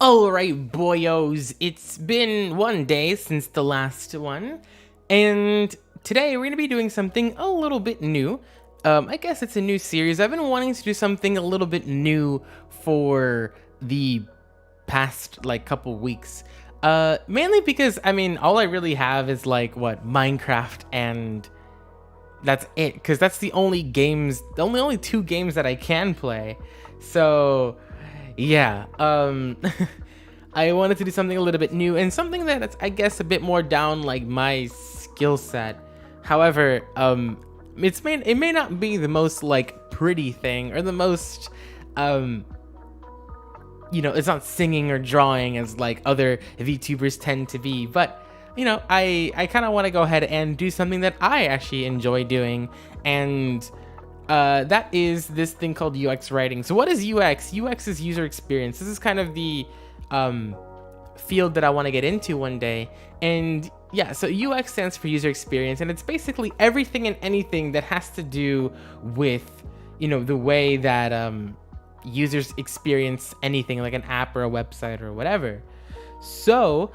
Alright, boyos, it's been one day since the last one, and today we're going to be doing something a little bit new. I guess it's a new series. I've been wanting to do something a little bit new for the past, couple weeks. Mainly because, all I really have is, Minecraft, and that's it, because that's the only two games that I can play. So yeah, I wanted to do something a little bit new and something that's, I guess, a bit more down my skill set. However, it may not be the most pretty thing or the most it's not singing or drawing as other VTubers tend to be, but I kind of want to go ahead and do something that I actually enjoy doing, and that is this thing called UX writing. So what is UX? UX is user experience. This is kind of the field that I want to get into one day. And yeah, so UX stands for user experience, and it's basically everything and anything that has to do with, the way that users experience anything, like an app or a website or whatever. So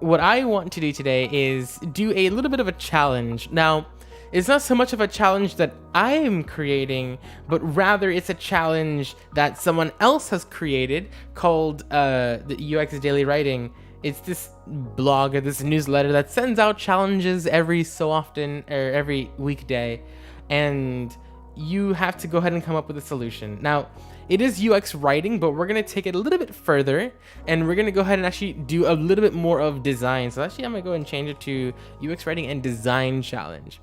what I want to do today is do a little bit of a challenge. Now, it's not so much of a challenge that I am creating, but rather it's a challenge that someone else has created called the UX Daily Writing. It's this blog or this newsletter that sends out challenges every so often, or every weekday, and you have to go ahead and come up with a solution. Now, it is UX writing, but we're going to take it a little bit further, and we're going to go ahead and actually do a little bit more of design. So actually, I'm going to go ahead and change it to UX writing and design challenge.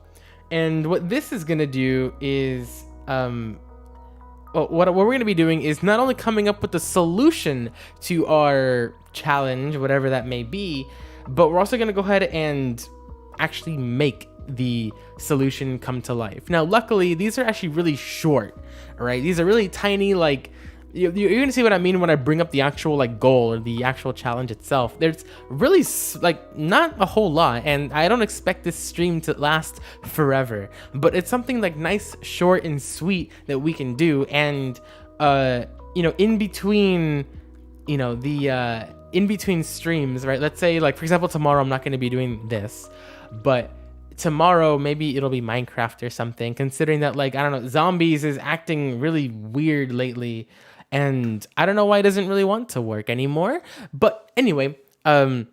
And what this is going to do is, what we're going to be doing is not only coming up with the solution to our challenge, whatever that may be, but we're also going to go ahead and actually make the solution come to life. Now, luckily, these are actually really short, all right? These are really tiny, you're gonna see what I mean when I bring up the actual goal or the actual challenge itself. There's really not a whole lot, and I don't expect this stream to last forever, but it's something nice, short, and sweet that we can do. And in between in between streams, right? Let's say for example, tomorrow I'm not going to be doing this, but tomorrow maybe it'll be Minecraft or something, considering that I don't know, zombies is acting really weird lately, and I don't know why it doesn't really want to work anymore. But anyway, let's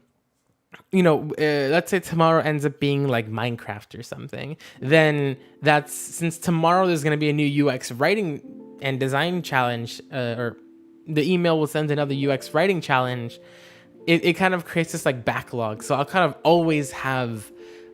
say tomorrow ends up being Minecraft or something, then that's, since tomorrow there's going to be a new UX writing and design challenge, or the email will send another UX writing challenge, it kind of creates this backlog. So I'll kind of always have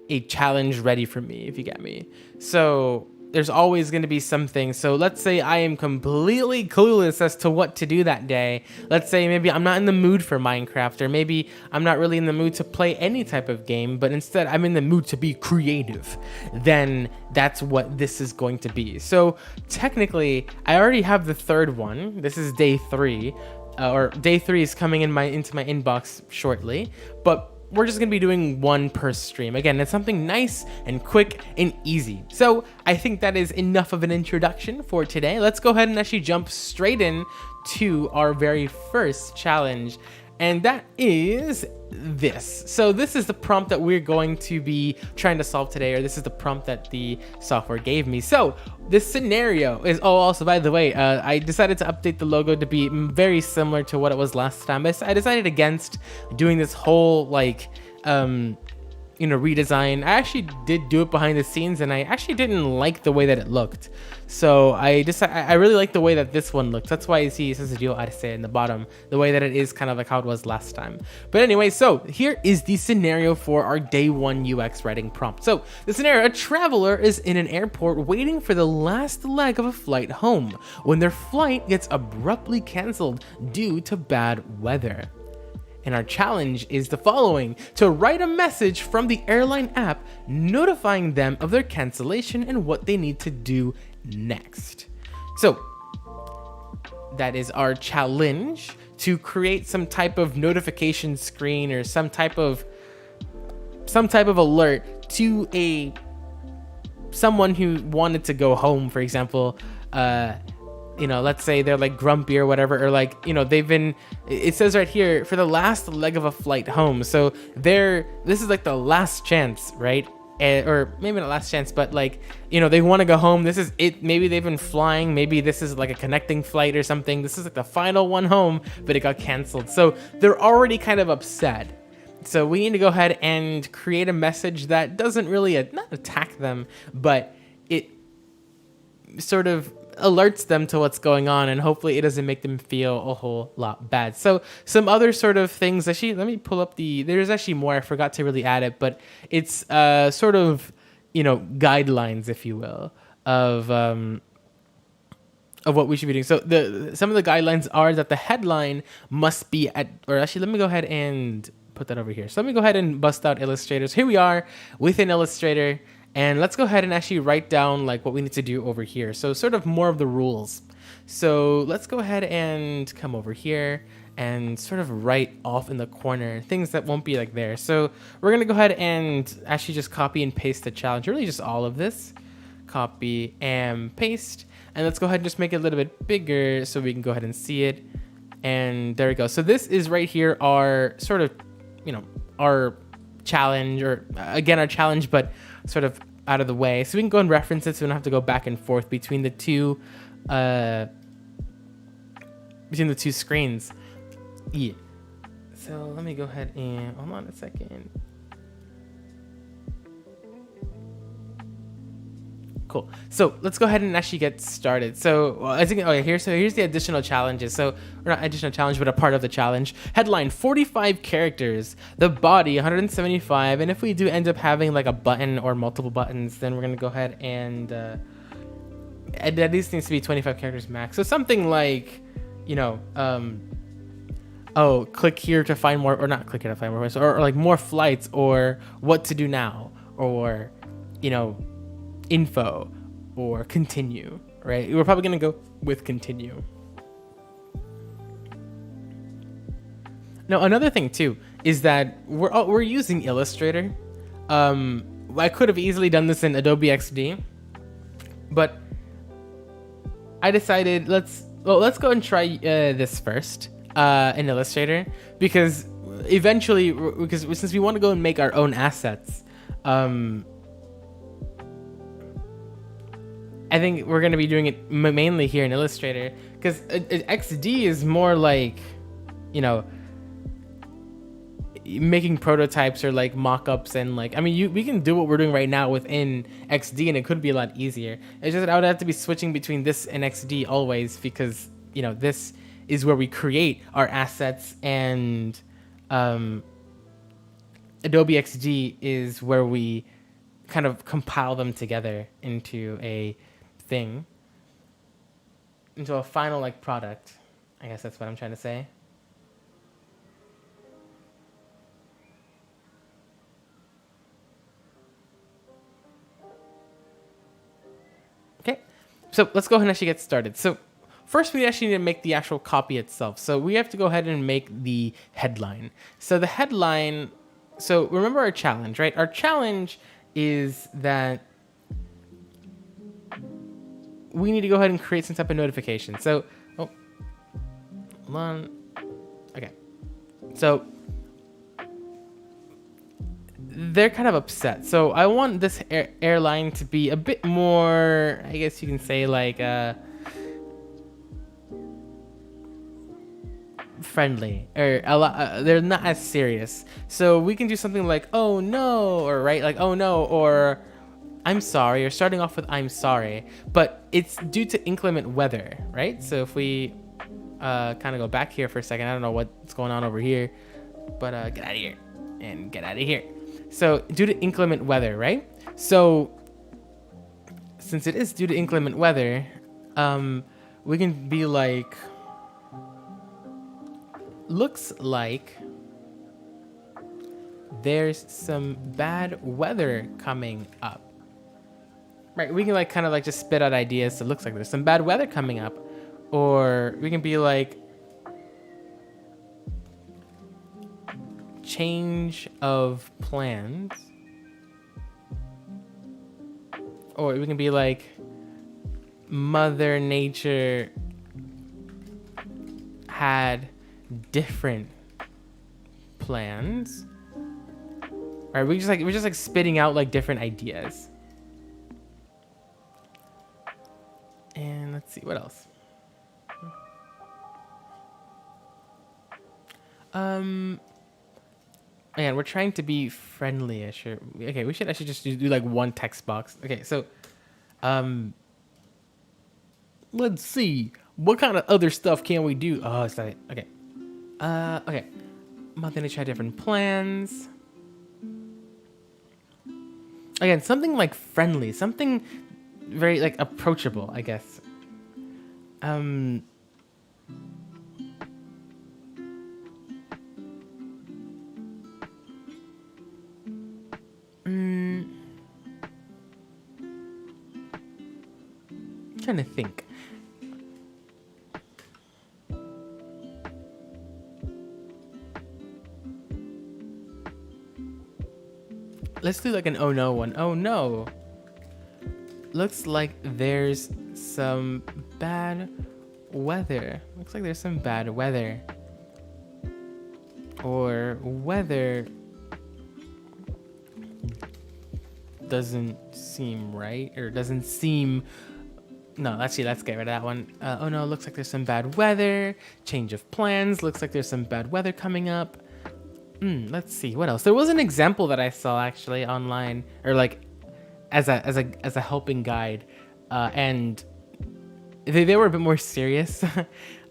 a challenge ready for me, if you get me. So there's always going to be something. So let's say I am completely clueless as to what to do that day. Let's say maybe I'm not in the mood for Minecraft, or maybe I'm not really in the mood to play any type of game, but instead I'm in the mood to be creative. Then that's what this is going to be. So technically, I already have the third one. This is day 3, or day 3 is coming into my inbox shortly, but we're just going to be doing one per stream. Again, it's something nice and quick and easy. So I think that is enough of an introduction for today. Let's go ahead and actually jump straight in to our very first challenge, and that is this. So this is the prompt that we're going to be trying to solve today, or this is the prompt that the software gave me. So this scenario is, also by the way, I decided to update the logo to be very similar to what it was last time. I decided against doing this whole redesign. I actually did do it behind the scenes, and I actually didn't like the way that it looked. So I really like the way that this one looks. That's why you see it says Duo Arce in the bottom, the way that it is kind of how it was last time. But anyway, so here is the scenario for our day 1 UX writing prompt. So the scenario: a traveler is in an airport waiting for the last leg of a flight home when their flight gets abruptly canceled due to bad weather. And our challenge is the following: to write a message from the airline app notifying them of their cancellation and what they need to do next. So that is our challenge, to create some type of notification screen or some type of alert to someone who wanted to go home, for example, let's say they're like grumpy or whatever, or like, they've been, it says right here, for the last leg of a flight home. So this is like the last chance, right? Or maybe not last chance, but like, they want to go home. This is it. Maybe they've been flying. Maybe this is like a connecting flight or something. This is like the final one home, but it got canceled. So they're already kind of upset. So we need to go ahead and create a message that doesn't really not attack them, but it sort of alerts them to what's going on, and hopefully it doesn't make them feel a whole lot bad. So some other sort of things, actually, let me pull up there's actually more. I forgot to really add it, but it's sort of, guidelines, if you will, of what we should be doing. So some of the guidelines are that the headline must be or actually, let me go ahead and put that over here. So let me go ahead and bust out Illustrators. Here we are within Illustrator, and let's go ahead and actually write down like what we need to do over here. So sort of more of the rules. So let's go ahead and come over here and sort of write off in the corner things that won't be like there. So we're going to go ahead and actually just copy and paste the challenge, really just all of this. Copy and paste. And let's go ahead and just make it a little bit bigger so we can go ahead and see it. And there we go. So this is right here our sort of, our challenge, or again, our challenge, but sort of out of the way. So we can go and reference it so we don't have to go back and forth between the two screens. Yeah. So let me go ahead and hold on a second. Cool. So let's go ahead and actually get started. So I think, here's the additional challenges. So, or not additional challenge, but a part of the challenge. Headline, 45 characters. The body, 175. And if we do end up having like a button or multiple buttons, then we're going to go ahead and at least needs to be 25 characters max. So something like, click here to find more, or not click here to find more, or like more flights, or what to do now, or, info, or continue, right? We're probably going to go with continue. Now, another thing too is that we're using Illustrator. I could have easily done this in Adobe XD, but I decided let's go and try this first in Illustrator, because eventually, since we want to go and make our own assets, I think we're going to be doing it mainly here in Illustrator, because XD is more like, making prototypes or like mock-ups, and like, we can do what we're doing right now within XD, and it could be a lot easier. It's just that I would have to be switching between this and XD always, because, this is where we create our assets, and Adobe XD is where we kind of compile them together into a thing, into a final like product. I guess that's what I'm trying to say. Okay, so let's go ahead and actually get started. So first we actually need to make the actual copy itself. So we have to go ahead and make the headline. So the headline, so remember our challenge, right? Our challenge is that we need to go ahead and create some type of notification. So, hold on. Okay. So they're kind of upset. So I want this airline to be a bit more, I guess you can say, like friendly, or a lot. They're not as serious. So we can do something like, "Oh no," or right, like, "Oh no," or "I'm sorry," or starting off with "I'm sorry," but it's due to inclement weather, right? So if we kind of go back here for a second, I don't know what's going on over here, but get out of here and get out of here. So due to inclement weather, right? So since it is due to inclement weather, we can be like, looks like there's some bad weather coming up. Right, we can like kind of like just spit out ideas. So it looks like there's some bad weather coming up. Or we can be like, change of plans. Or we can be like, Mother Nature had different plans. All right, we're just like spitting out like different ideas. And let's see what else. Man, we're trying to be friendly-ish. Okay, we should actually just do like one text box. Okay, so let's see. What kind of other stuff can we do? Oh, it's not it. Okay. Okay. Mother Nature had different plans. Again, something like friendly, something very like approachable, I guess. Trying to think. Let's do like an oh no one. Oh no. Looks like there's some bad weather. Looks like there's some bad weather. Or weather doesn't seem right, or doesn't seem... No, actually, let's get rid of that one. Oh no, looks like there's some bad weather. Change of plans. Looks like there's some bad weather coming up. Let's see, what else? There was an example that I saw actually online, or like as a helping guide, and they were a bit more serious.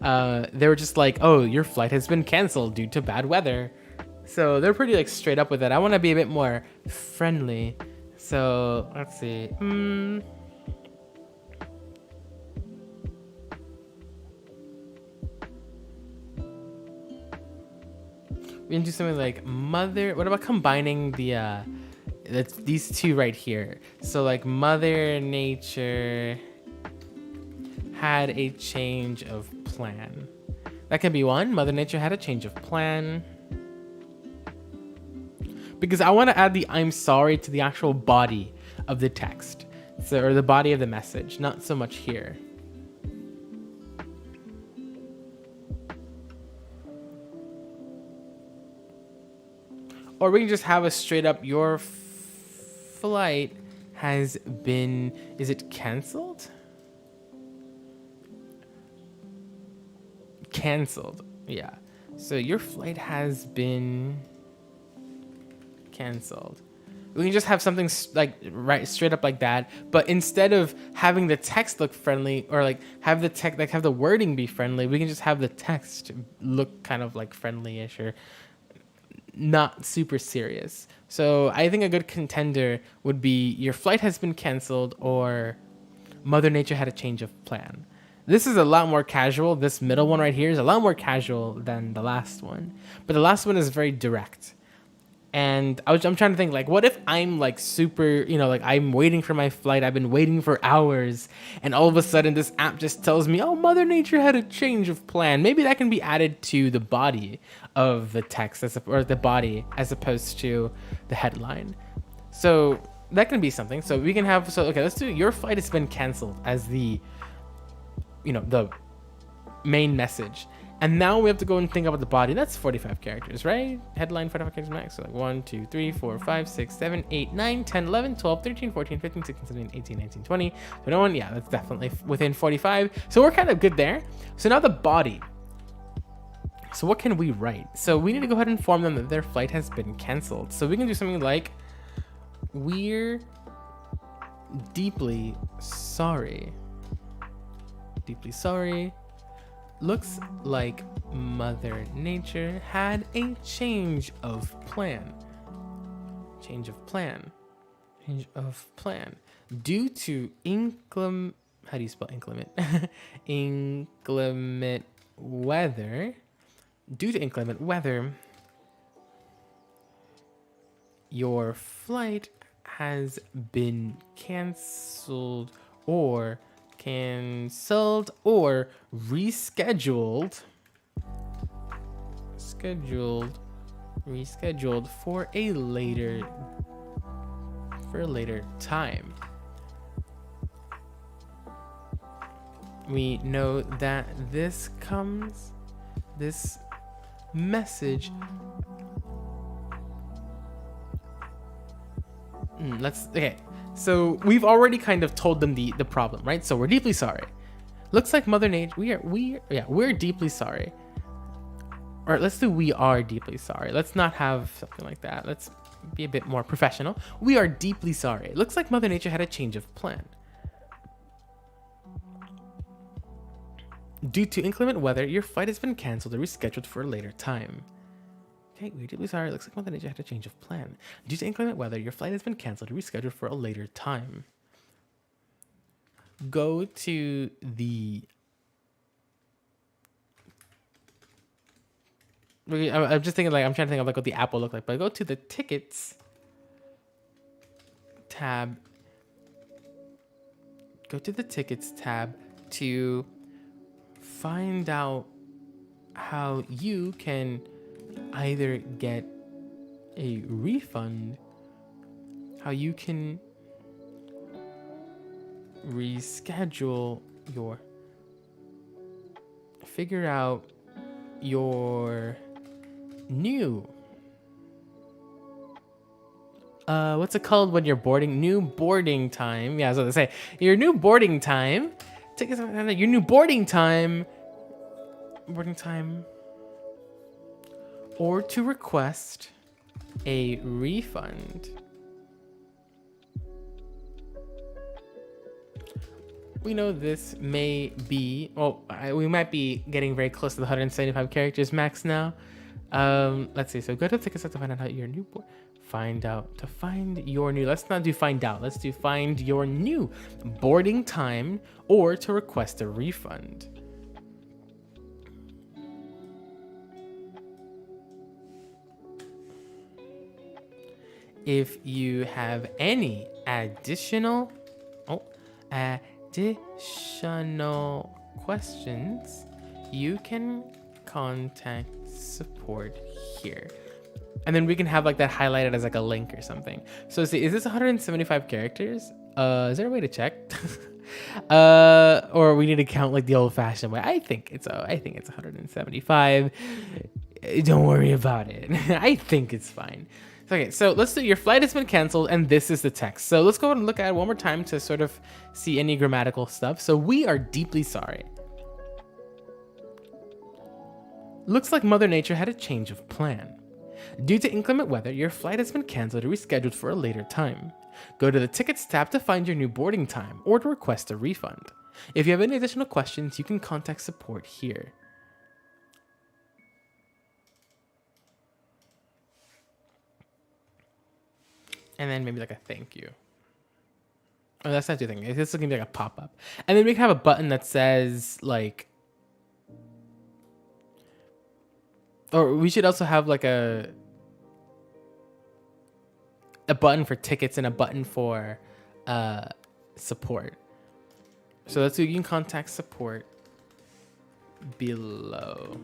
They were just like, oh, your flight has been canceled due to bad weather. So they're pretty like straight up with it. I want to be a bit more friendly. So let's see. We can do something like mother. What about combining these two right here? So like Mother Nature had a change of plan. That can be one. Mother Nature had a change of plan. Because I want to add the I'm sorry to the actual body of the text. So, or the body of the message, not so much here. Or we can just have a straight up, your flight has been, is it canceled? Canceled, yeah. So your flight has been canceled. We can just have something like right straight up like that, but instead of having the text look friendly, or like have the text, like have the wording be friendly, we can just have the text look kind of like friendly-ish or not super serious. So I think a good contender would be your flight has been canceled, or Mother Nature had a change of plan. This is a lot more casual. This middle one right here is a lot more casual than the last one, but the last one is very direct. And I'm trying to think, like, what if I'm like super, you know, like I'm waiting for my flight, I've been waiting for hours, and all of a sudden this app just tells me, oh, Mother Nature had a change of plan. Maybe that can be added to the body of the text, or the body, as opposed to the headline. So that can be something. So we can have, so okay, let's do your flight has been canceled as the, you know, the main message. And now we have to go and think about the body. That's 45 characters, right? Headline 45 characters max. So like 1, 2, 3, 4, 5, 6, 7, 8, 9, 10, 11, 12, 13, 14, 15, 16, 17, 18, 19, 20, 21. Yeah, that's definitely within 45. So we're kind of good there. So now the body. So what can we write? So we need to go ahead and inform them that their flight has been canceled. So we can do something like, we're deeply sorry. Deeply sorry. Looks like Mother Nature had a change of plan. Change of plan. Change of plan. Due to inclement... How do you spell inclement? Inclement weather. Due to inclement weather, your flight has been canceled or rescheduled for a later time. We know that this comes this message. Okay. So we've already kind of told them the problem, right? So we're deeply sorry. Looks like Mother Nature. We're deeply sorry. Or let's do we are deeply sorry. Let's not have something like that. Let's be a bit more professional. We are deeply sorry. It looks like Mother Nature had a change of plan. Due to inclement weather, your flight has been canceled or rescheduled for a later time. Okay, we're deeply sorry. It looks like Mother Nature had a change of plan. Due to inclement weather, your flight has been canceled or rescheduled for a later time. Go to the... I'm just thinking, like, I'm trying to think of like what the app will look like, but go to the tickets tab. Go to the tickets tab to find out how you can either get a refund, how you can reschedule your, figure out your new, what's it called when you're boarding? New boarding time. Yeah, I was going to say, your new boarding time. Your new boarding time. Or to request a refund. We know this may be, we might be getting very close to the 175 characters max now. Let's see. So go to the tickets to find out how your new find your new. Let's not do find out. Let's do find your new boarding time or to request a refund. If you have any additional questions, you can contact support here. And then we can have like that highlighted as like a link or something. So see, is this 175 characters? Is there a way to check? Or we need to count like the old fashioned way. I think it's 175. Don't worry about it. I think it's fine. Okay, so let's do your flight has been canceled, and this is the text. So let's go ahead and look at it one more time to sort of see any grammatical stuff. So we are deeply sorry. Looks like Mother Nature had a change of plan. Due to inclement weather, your flight has been canceled or rescheduled for a later time. Go to the tickets tab to find your new boarding time or to request a refund. If you have any additional questions, you can contact support here. And then maybe like a thank you. Oh, that's not the thing. This is gonna be like a pop-up. And then we can have a button that says like, or we should also have like a button for tickets and a button for support. So let's do, you can contact support below.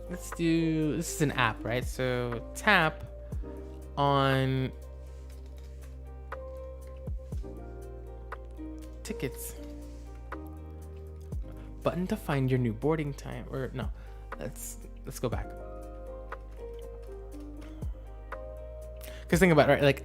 Let's do, this is an app, right? So tap on tickets. Button to find your new boarding time, or no, let's go back. Because think about it, right? Like,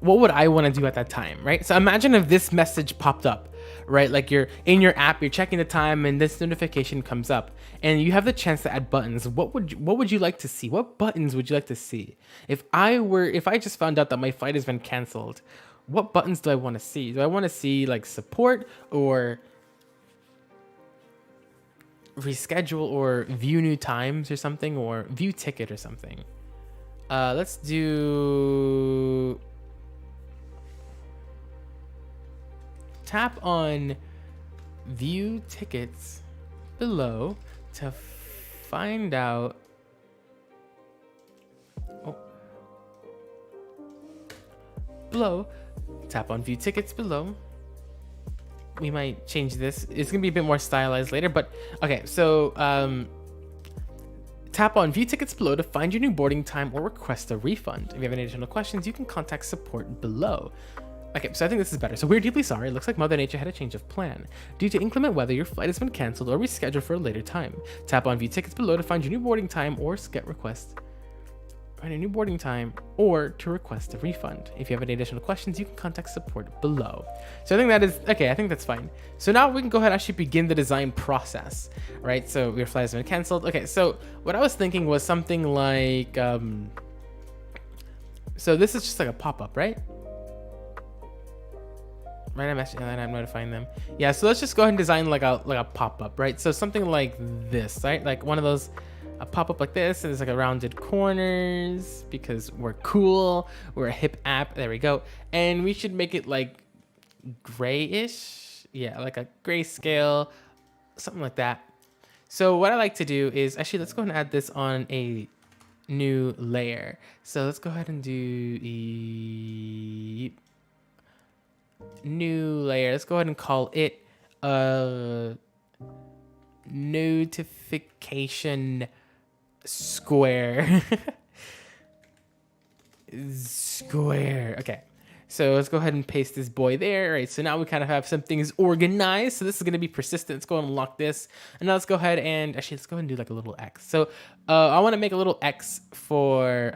what would I want to do at that time, right? So imagine if this message popped up, right? Like you're in your app, you're checking the time, and this notification comes up, and you have the chance to add buttons. What would you like to see? What buttons would you like to see? If I just found out that my flight has been canceled, what buttons do I want to see? Do I want to see like support or reschedule or view new times or something, or view ticket or something? Let's do tap on view tickets below to find out. Below, tap on view tickets below. We might change this. It's gonna be a bit more stylized later, but okay. So Tap on view tickets below to find your new boarding time or request a refund. If you have any additional questions, you can contact support below. Okay, so I think this is better. So we're deeply sorry. It looks like Mother Nature had a change of plan. Due to inclement weather, your flight has been canceled or rescheduled for a later time. Tap on view tickets below to find your new boarding time or get request. Find a new boarding time or to request a refund. If you have any additional questions, you can contact support below. So I think that is okay. I think that's fine. So now we can go ahead and actually begin the design process, right? So your flight has been canceled. Okay, so what I was thinking was something like, so this is just like a pop-up, right? Right, I'm notifying them. Yeah, so let's just go ahead and design like a pop-up, right? So something like this, right? Like one of those. A pop-up like this, and there's like a rounded corners because we're cool, we're a hip app. There we go. And we should make it like grayish, yeah, like a grayscale, something like that. So what I like to do is actually, let's go ahead and add this on a new layer. So let's go ahead and do a new layer. Let's go ahead and call it notification square. Square. Okay, so let's go ahead and paste this boy there. All right, so now we kind of have some things organized. So this is going to be persistent. Let's go ahead and lock this, and now let's go ahead and actually let's go ahead and do like a little X. So I want to make a little X for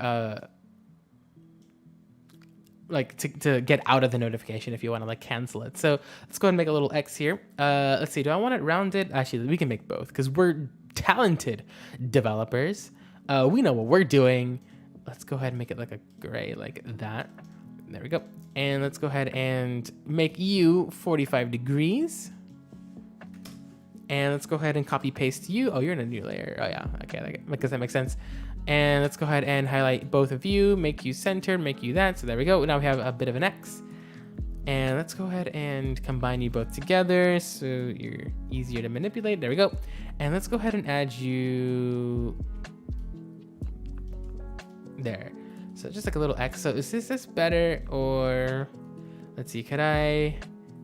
like to get out of the notification if you want to like cancel it. So let's go ahead and make a little X here. Let's see, do I want it rounded? Actually, we can make both because we're talented developers. We know what we're doing. Let's go ahead and make it like a gray like that. There we go. And let's go ahead and make you 45 degrees. And let's go ahead and copy paste you. Oh, you're in a new layer. Oh yeah, okay, I guess that makes sense. And let's go ahead and highlight both of you, make you center, make you that. So there we go. Now we have a bit of an X. And let's go ahead and combine you both together so you're easier to manipulate. There we go. And let's go ahead and add you there. So just like a little X. So is this better, or let's see, could I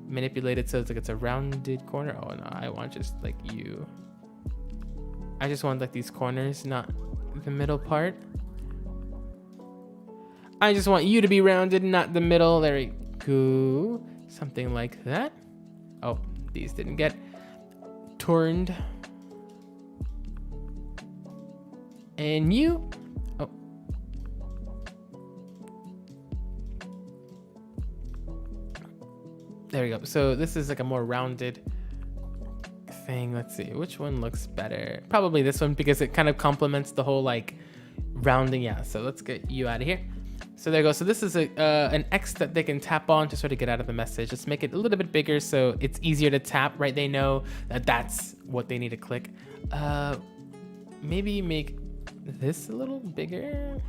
manipulate it so it's like it's a rounded corner? Oh no, I want just like you. I just want like these corners, not the middle part. I just want you to be rounded, not the middle. There we go. Something like that. Oh, these didn't get turned. And you. Oh. There we go. So this is like a more rounded thing. Let's see, which one looks better? Probably this one because it kind of complements the whole like rounding. Yeah, so let's get you out of here. So there you go. So this is an X that they can tap on to sort of get out of the message. Let's make it a little bit bigger so it's easier to tap, right? They know that that's what they need to click. Maybe make this a little bigger.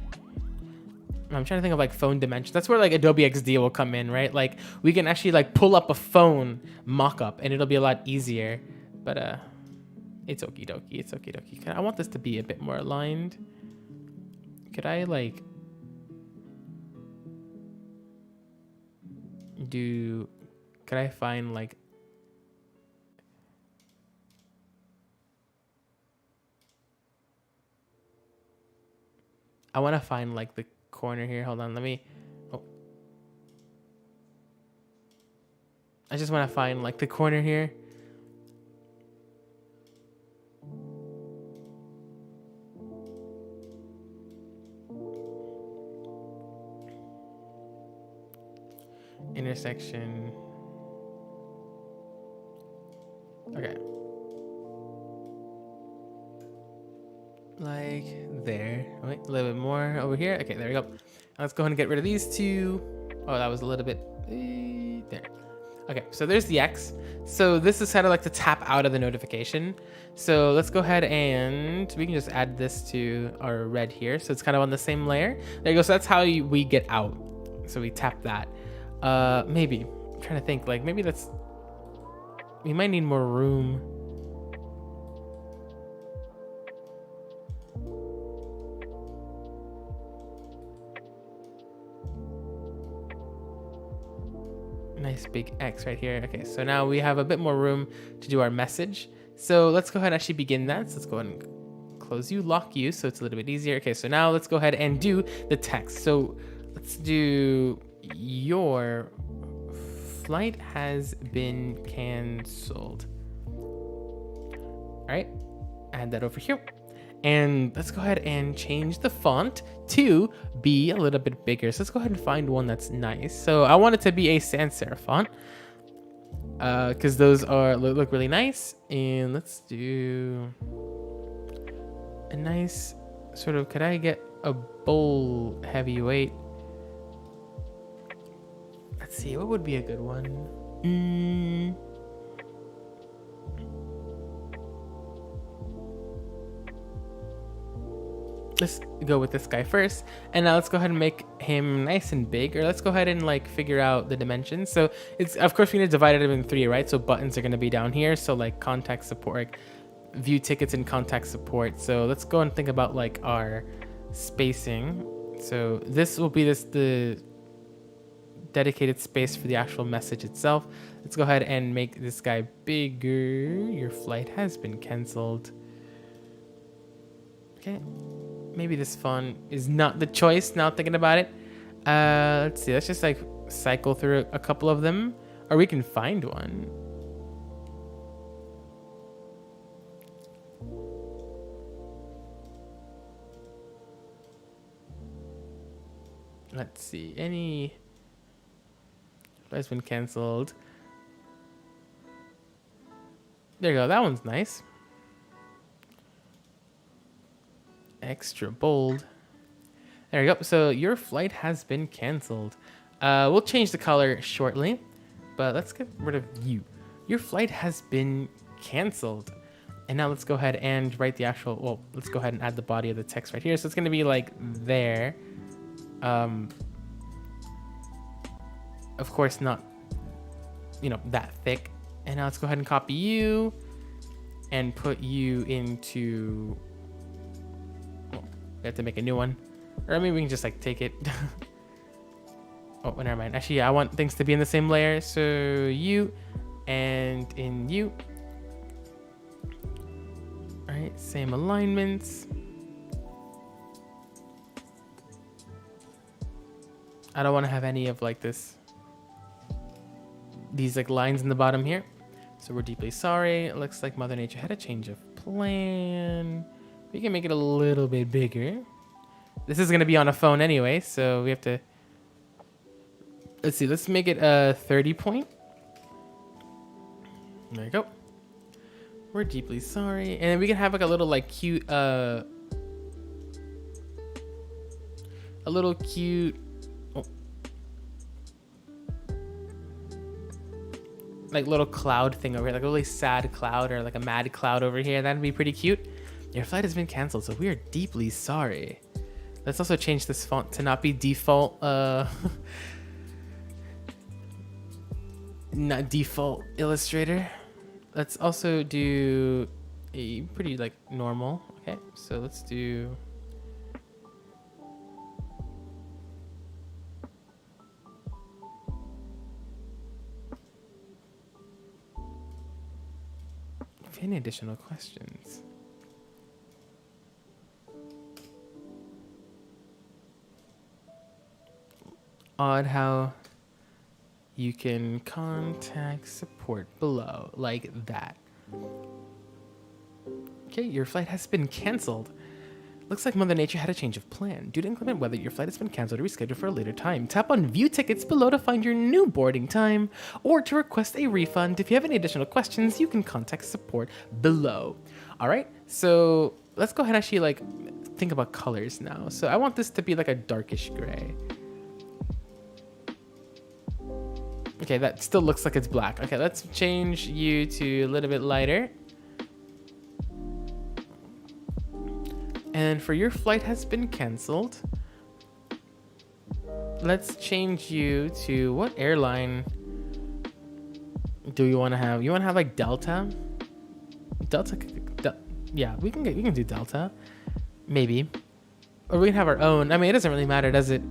I'm trying to think of like phone dimensions. That's where like Adobe XD will come in, right? Like we can actually like pull up a phone mock-up and it'll be a lot easier. But it's okie dokie. It's okie dokie. I want this to be a bit more aligned. Could I like could I find like I want to find like the corner here. Hold on, let me. Oh. I just want to find like the corner here. Intersection. Okay. Like there. Wait, a little bit more over here. Okay, there we go. Let's go ahead and get rid of these two. Oh, that was a little bit there. Okay, so there's the X. So this is kind of like to tap out of the notification. So let's go ahead and we can just add this to our red here. So it's kind of on the same layer. There you go. So that's how we get out. So we tap that. Maybe I'm trying to think, like maybe we might need more room. Nice big X right here. Okay, so now we have a bit more room to do our message. So let's go ahead and actually begin that. So let's go ahead and close you, lock you, so it's a little bit easier. Okay, so now let's go ahead and do the text. So let's do your flight has been canceled. All right, add that over here. And let's go ahead and change the font to be a little bit bigger. So let's go ahead and find one that's nice. So I want it to be a sans serif font because those look really nice. And let's do a nice sort of, could I get a bold heavyweight? Let's see, what would be a good one? Let's go with this guy first, and now let's go ahead and make him nice and big, or let's go ahead and like figure out the dimensions. So it's, of course, we need to divide it in 3, right? So buttons are going to be down here, so like contact support, like view tickets and contact support. So let's go and think about like our spacing. So this will be the dedicated space for the actual message itself. Let's go ahead and make this guy bigger. Your flight has been canceled. Okay, maybe this font is not the choice now thinking about it. Let's see, let's just like cycle through a couple of them, or we can find one. Let's see, any has been canceled. There you go, that one's nice. Extra bold. There you go. So your flight has been canceled. We'll change the color shortly, but let's get rid of you. Your flight has been canceled. And now let's go ahead and write the actual, well, let's go ahead and add the body of the text right here. So it's going to be like there. Of course, not, you know, that thick. And now let's go ahead and copy you and put you into, well, we have to make a new one. Or maybe we can just like take it. Oh, never mind. Actually, yeah, I want things to be in the same layer. So you and in you. All right, same alignments. I don't want to have any of like these like lines in the bottom here. So we're deeply sorry. It looks like Mother Nature had a change of plan. We can make it a little bit bigger. This is going to be on a phone anyway, so we have to, let's see, let's make it a 30 point. There you go. We're deeply sorry. And then we can have like a little like cute, a little cute, like little cloud thing over here, like a really sad cloud or like a mad cloud over here. That'd be pretty cute. Your flight has been canceled, so we are deeply sorry. Let's also change this font to not be default, not default Illustrator. Let's also do a pretty like normal. Okay, so let's do, any additional questions? Odd how you can contact support below like that. Okay, your flight has been canceled. Looks like Mother Nature had a change of plan. Due to inclement weather, your flight has been canceled or rescheduled for a later time. Tap on view tickets below to find your new boarding time or to request a refund. If you have any additional questions, you can contact support below. All right, so let's go ahead and actually like think about colors now. So I want this to be like a darkish gray. Okay, that still looks like it's black. Okay, let's change you to a little bit lighter. And for your flight has been canceled, let's change you to what airline do you want to have? You want to have like Delta? Yeah, we can do Delta, maybe, or we can have our own. I mean, it doesn't really matter, does it?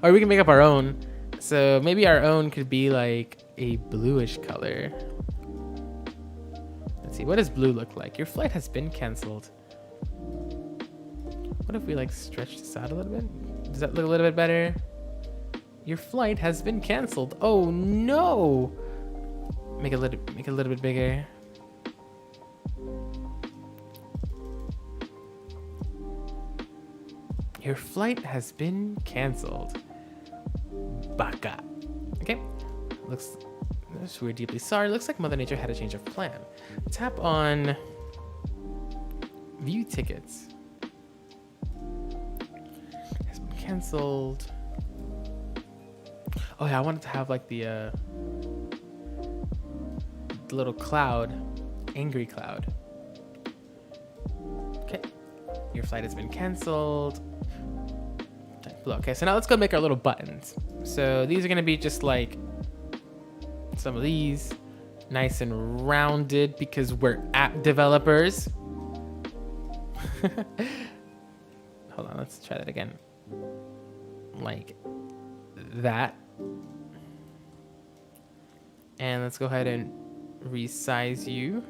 Or we can make up our own. So maybe our own could be like a bluish color. Let's see, what does blue look like? Your flight has been canceled. What if we like stretch this out a little bit? Does that look a little bit better? Your flight has been canceled. Oh no! Make it a little bit bigger. Your flight has been canceled. Baka. Okay. We're deeply sorry. Looks like Mother Nature had a change of plan. Tap on view tickets. Has been canceled. Oh yeah, I wanted to have like the little cloud, angry cloud. Okay. Your flight has been canceled. Okay, so now let's go make our little buttons. So these are gonna be just like some of these, nice and rounded because we're app developers. Hold on, let's try that again. Like that. And let's go ahead and resize you.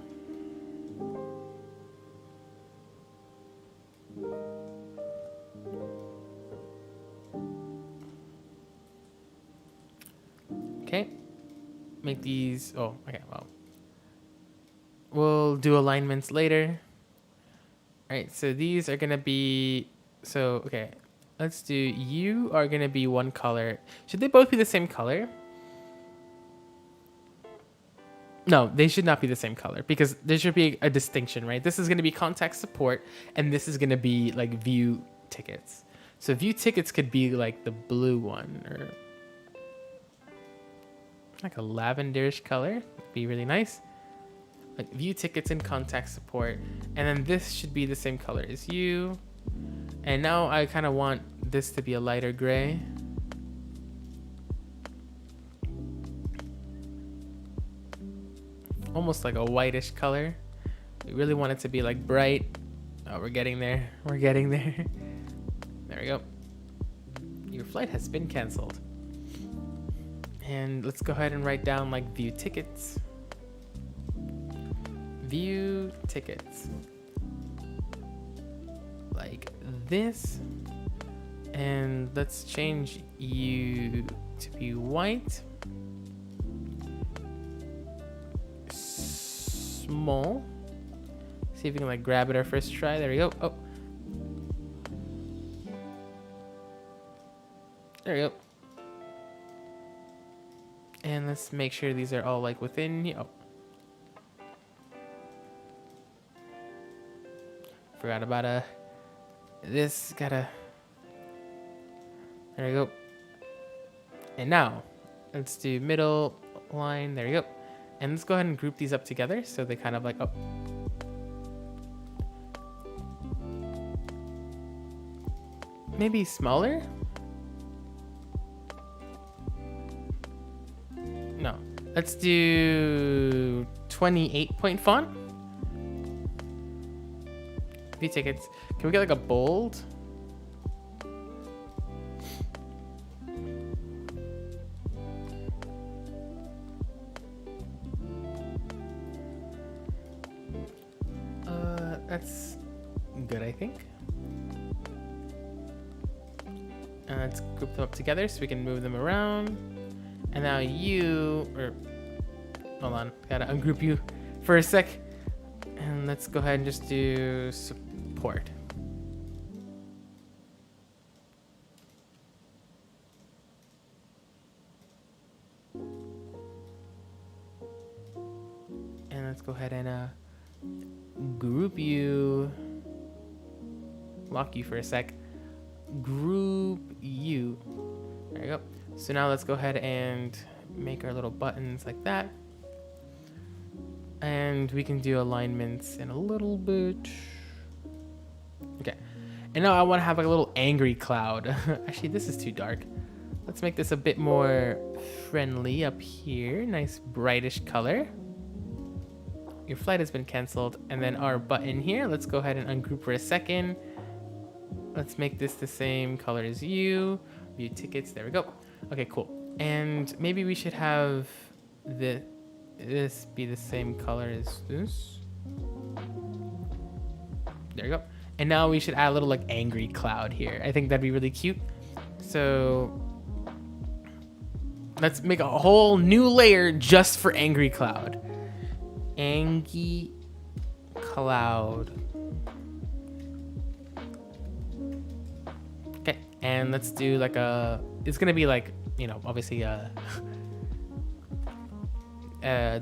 Okay, make these, oh, okay, well, we'll do alignments later. All right, so these are gonna be, so, okay, let's do, you are gonna be one color. Should they both be the same color? No, they should not be the same color because there should be a distinction, right? This is gonna be contact support and this is gonna be like view tickets. So view tickets could be like the blue one or like a lavenderish color. It'd be really nice. Like view tickets and contact support. And then this should be the same color as you. And now I kind of want this to be a lighter gray. Almost like a whitish color. We really want it to be like bright. Oh, we're getting there. We're getting there. There we go. Your flight has been canceled. And let's go ahead and write down like view tickets. View tickets. Like this. And let's change you to be white. Small. See if we can like grab it our first try. There we go. Oh. There we go. And let's make sure these are all like within here. Oh. Forgot about this gotta. There we go. And now let's do middle line. There we go. And let's go ahead and group these up together so they kind of like, oh. Maybe smaller? No. Let's do 28-point font. View tickets. Can we get like a bold? That's good, I think. And let's group them up together so we can move them around. And now you, or hold on, gotta ungroup you for a sec. And let's go ahead and just do support. And let's go ahead and group you, lock you for a sec, group you. There you go. So now let's go ahead and make our little buttons like that. And we can do alignments in a little bit. Okay. And now I want to have like a little angry cloud. Actually, this is too dark. Let's make this a bit more friendly up here. Nice brightish color. Your flight has been canceled. And then our button here, let's go ahead and ungroup for a second. Let's make this the same color as you. View tickets, there we go. Okay, cool. And maybe we should have this be the same color as this. There you go. And now we should add a little like angry cloud here. I think that'd be really cute. So let's make a whole new layer just for angry cloud. Angry cloud. Okay, and let's do like a, it's gonna be like, you know, obviously the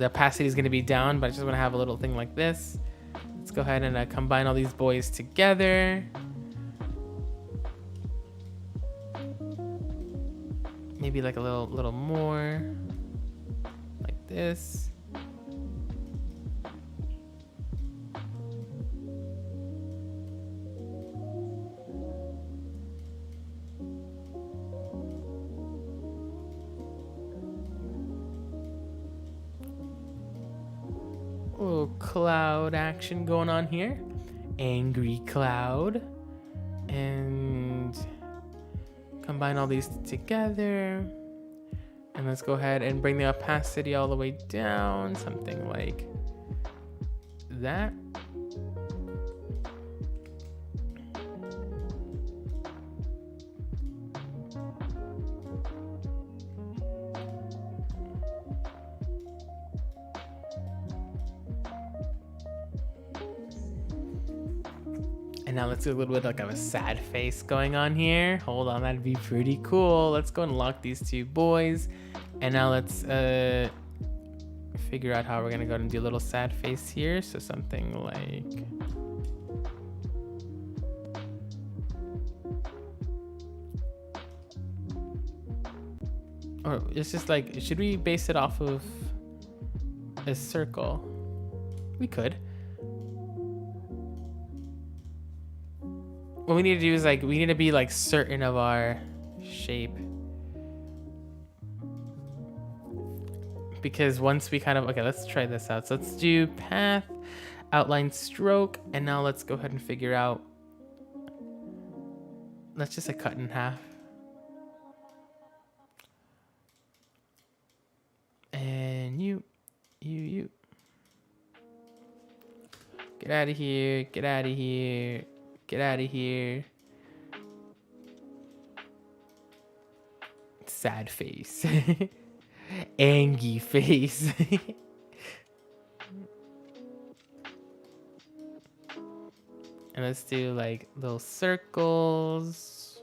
opacity is gonna be down, but I just wanna have a little thing like this. Let's go ahead and combine all these boys together. Maybe like a little more, like this. Little cloud action going on here. Angry cloud. And combine all these together. And let's go ahead and bring the opacity all the way down. Something like that. And now let's do a little bit like of a sad face going on here. Hold on, that'd be pretty cool. Let's go and lock these two boys. And now let's figure out how we're gonna go and do a little sad face here. So something like, or it's just like, should we base it off of a circle? We could. What we need to do is like, we need to be like certain of our shape. Because once we kind of, okay, let's try this out. So let's do path, outline, stroke, and now let's go ahead and figure out, let's just cut in half. And you. Get out of here, get out of here. Get out of here. Sad face. Angry face. And let's do like little circles.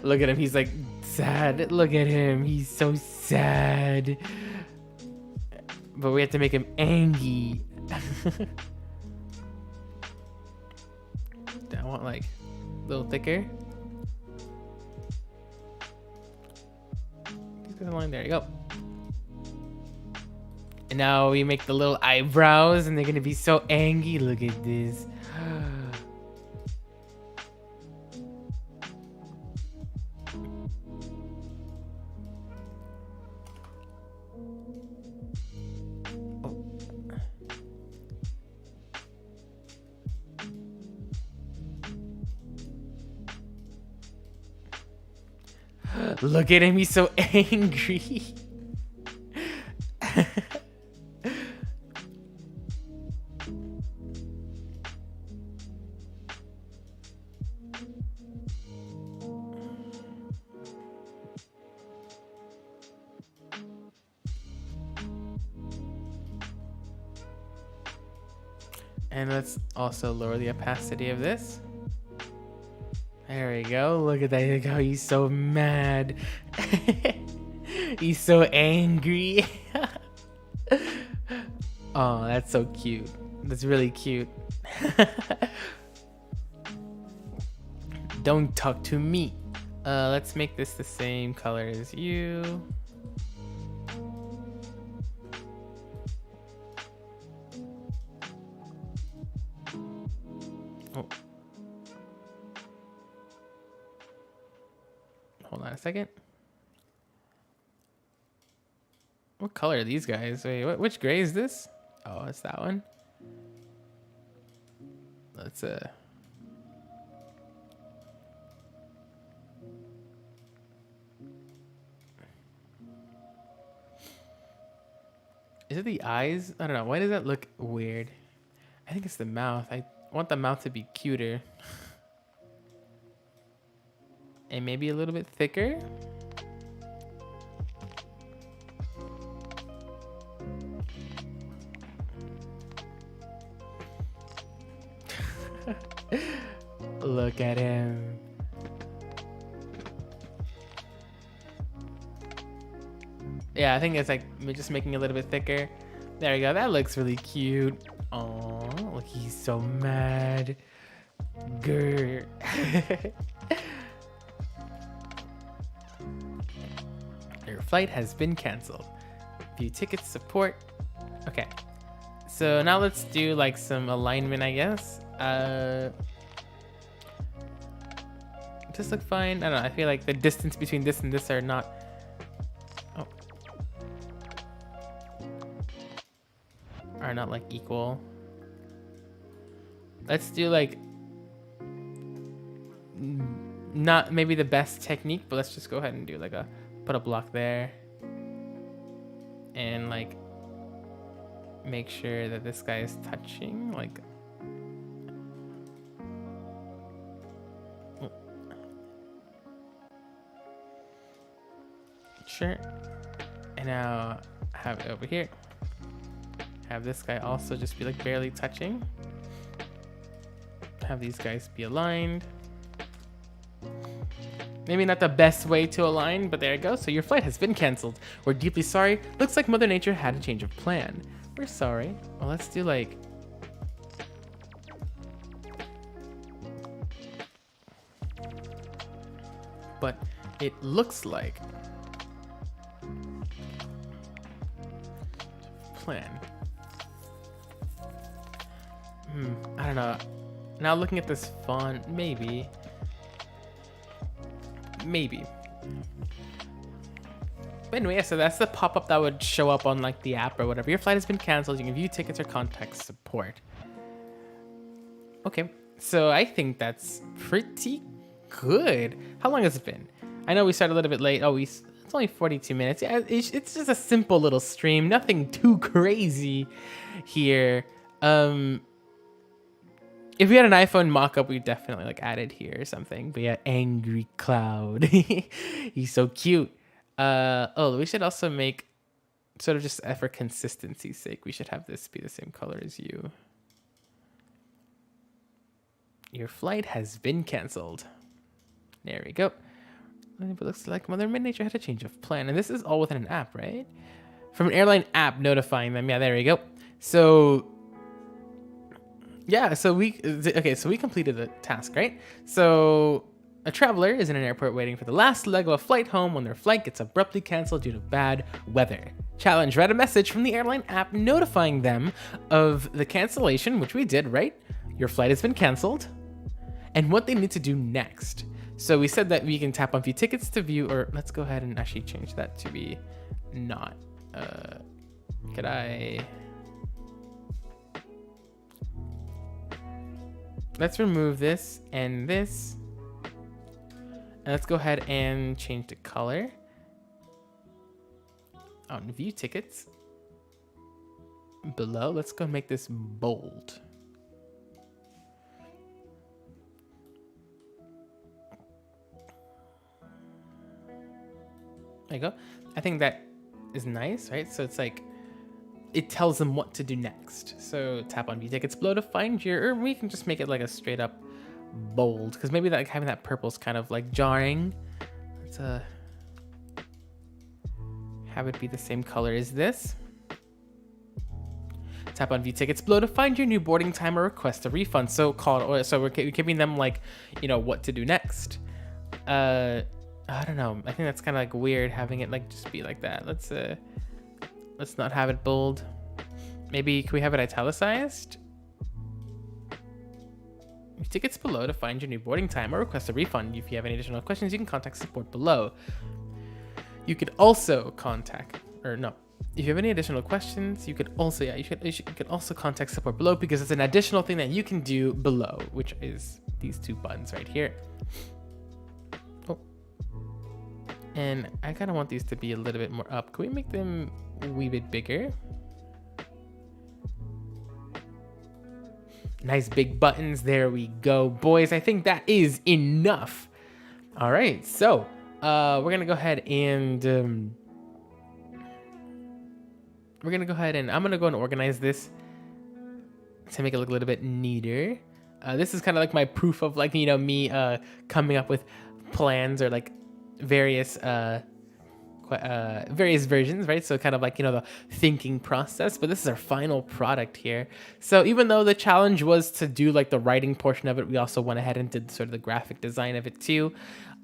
Look at him, he's like sad. Look at him, he's so sad. But we have to make him angry. I want like a little thicker. There you go. And now we make the little eyebrows and they're gonna be so angry. Look at this. Look at him, he's so angry. And let's also lower the opacity of this. There we go. Look at that. Look how he's so mad. He's so angry. Oh, that's so cute. That's really cute. Don't talk to me. Let's make this the same color as you. Oh. Hold on a second. What color are these guys? Wait, which gray is this? Oh, it's that one. Let's Is it the eyes? I don't know. Why does that look weird? I think it's the mouth. I want the mouth to be cuter. And maybe a little bit thicker. Look at him. Yeah, I think it's like just making it a little bit thicker. There we go. That looks really cute. Oh, look, he's so mad. Grr. Your flight has been canceled. View tickets support. Okay. So now let's do like some alignment, I guess. This look fine. I don't know. I feel like the distance between this and this are not. Oh. Are not like equal. Let's do like not maybe the best technique, but let's just go ahead and do like a put a block there and like make sure that this guy is touching like sure. And now have it over here. Have this guy also just be like barely touching. Have these guys be aligned. Maybe not the best way to align, but there you go. So your flight has been canceled. We're deeply sorry. Looks like Mother Nature had a change of plan. We're sorry. Well, let's do like... But it looks like... Plan. I don't know. Now looking at this font, maybe. But anyway, yeah, so that's the pop-up that would show up on like the app or whatever. Your flight has been canceled. You can view tickets or contact support. Okay, so I think that's pretty good. How long has it been? I know we started a little bit late. Oh, it's only 42 minutes. Yeah, it's just a simple little stream. Nothing too crazy here. If we had an iPhone mock-up, we'd definitely like add it here or something. But yeah, angry cloud. He's so cute. Oh, we should also make sort of just for consistency's sake, we should have this be the same color as you. Your flight has been canceled. There we go. It looks like Mother Nature had a change of plan. And this is all within an app, right? From an airline app notifying them. Yeah, there we go. So... yeah, so we completed the task, right? So a traveler is in an airport waiting for the last leg of a flight home when their flight gets abruptly canceled due to bad weather. Challenge: read a message from the airline app notifying them of the cancellation, which we did, right? Your flight has been canceled, and what they need to do next. So we said that we can tap on view tickets to view, or let's go ahead and actually change that to be not. Could I... Let's remove this and this. And let's go ahead and change the color. On view tickets. Below, let's go make this bold. There you go. I think that is nice, right? So it's like, it tells them what to do next. So tap on view tickets below to find your, or we can just make it like a straight up bold, because maybe like having that purple is kind of like jarring. Let's have it be the same color as this. Tap on view tickets below to find your new boarding time or request a refund. So we're giving them like, you know, what to do next. I don't know. I think that's kind of like weird having it like just be like that. Let's not have it bold. Maybe, can we have it italicized? Tickets below to find your new boarding time or request a refund. If you have any additional questions, you can contact support below. You could also contact, or no. If you have any additional questions, you could also, you could also contact support below, because it's an additional thing that you can do below, which is these two buttons right here. Oh. And I kind of want these to be a little bit more up. Can we make them a wee bit bigger? Nice big buttons. There we go, boys. I think that is enough. All right, so we're gonna go ahead and I'm gonna go and organize this to make it look a little bit neater. This is kind of like my proof of like, you know, me coming up with plans or like various versions, right? So kind of like, you know, the thinking process, but this is our final product here. So even though the challenge was to do like the writing portion of it, we also went ahead and did sort of the graphic design of it too.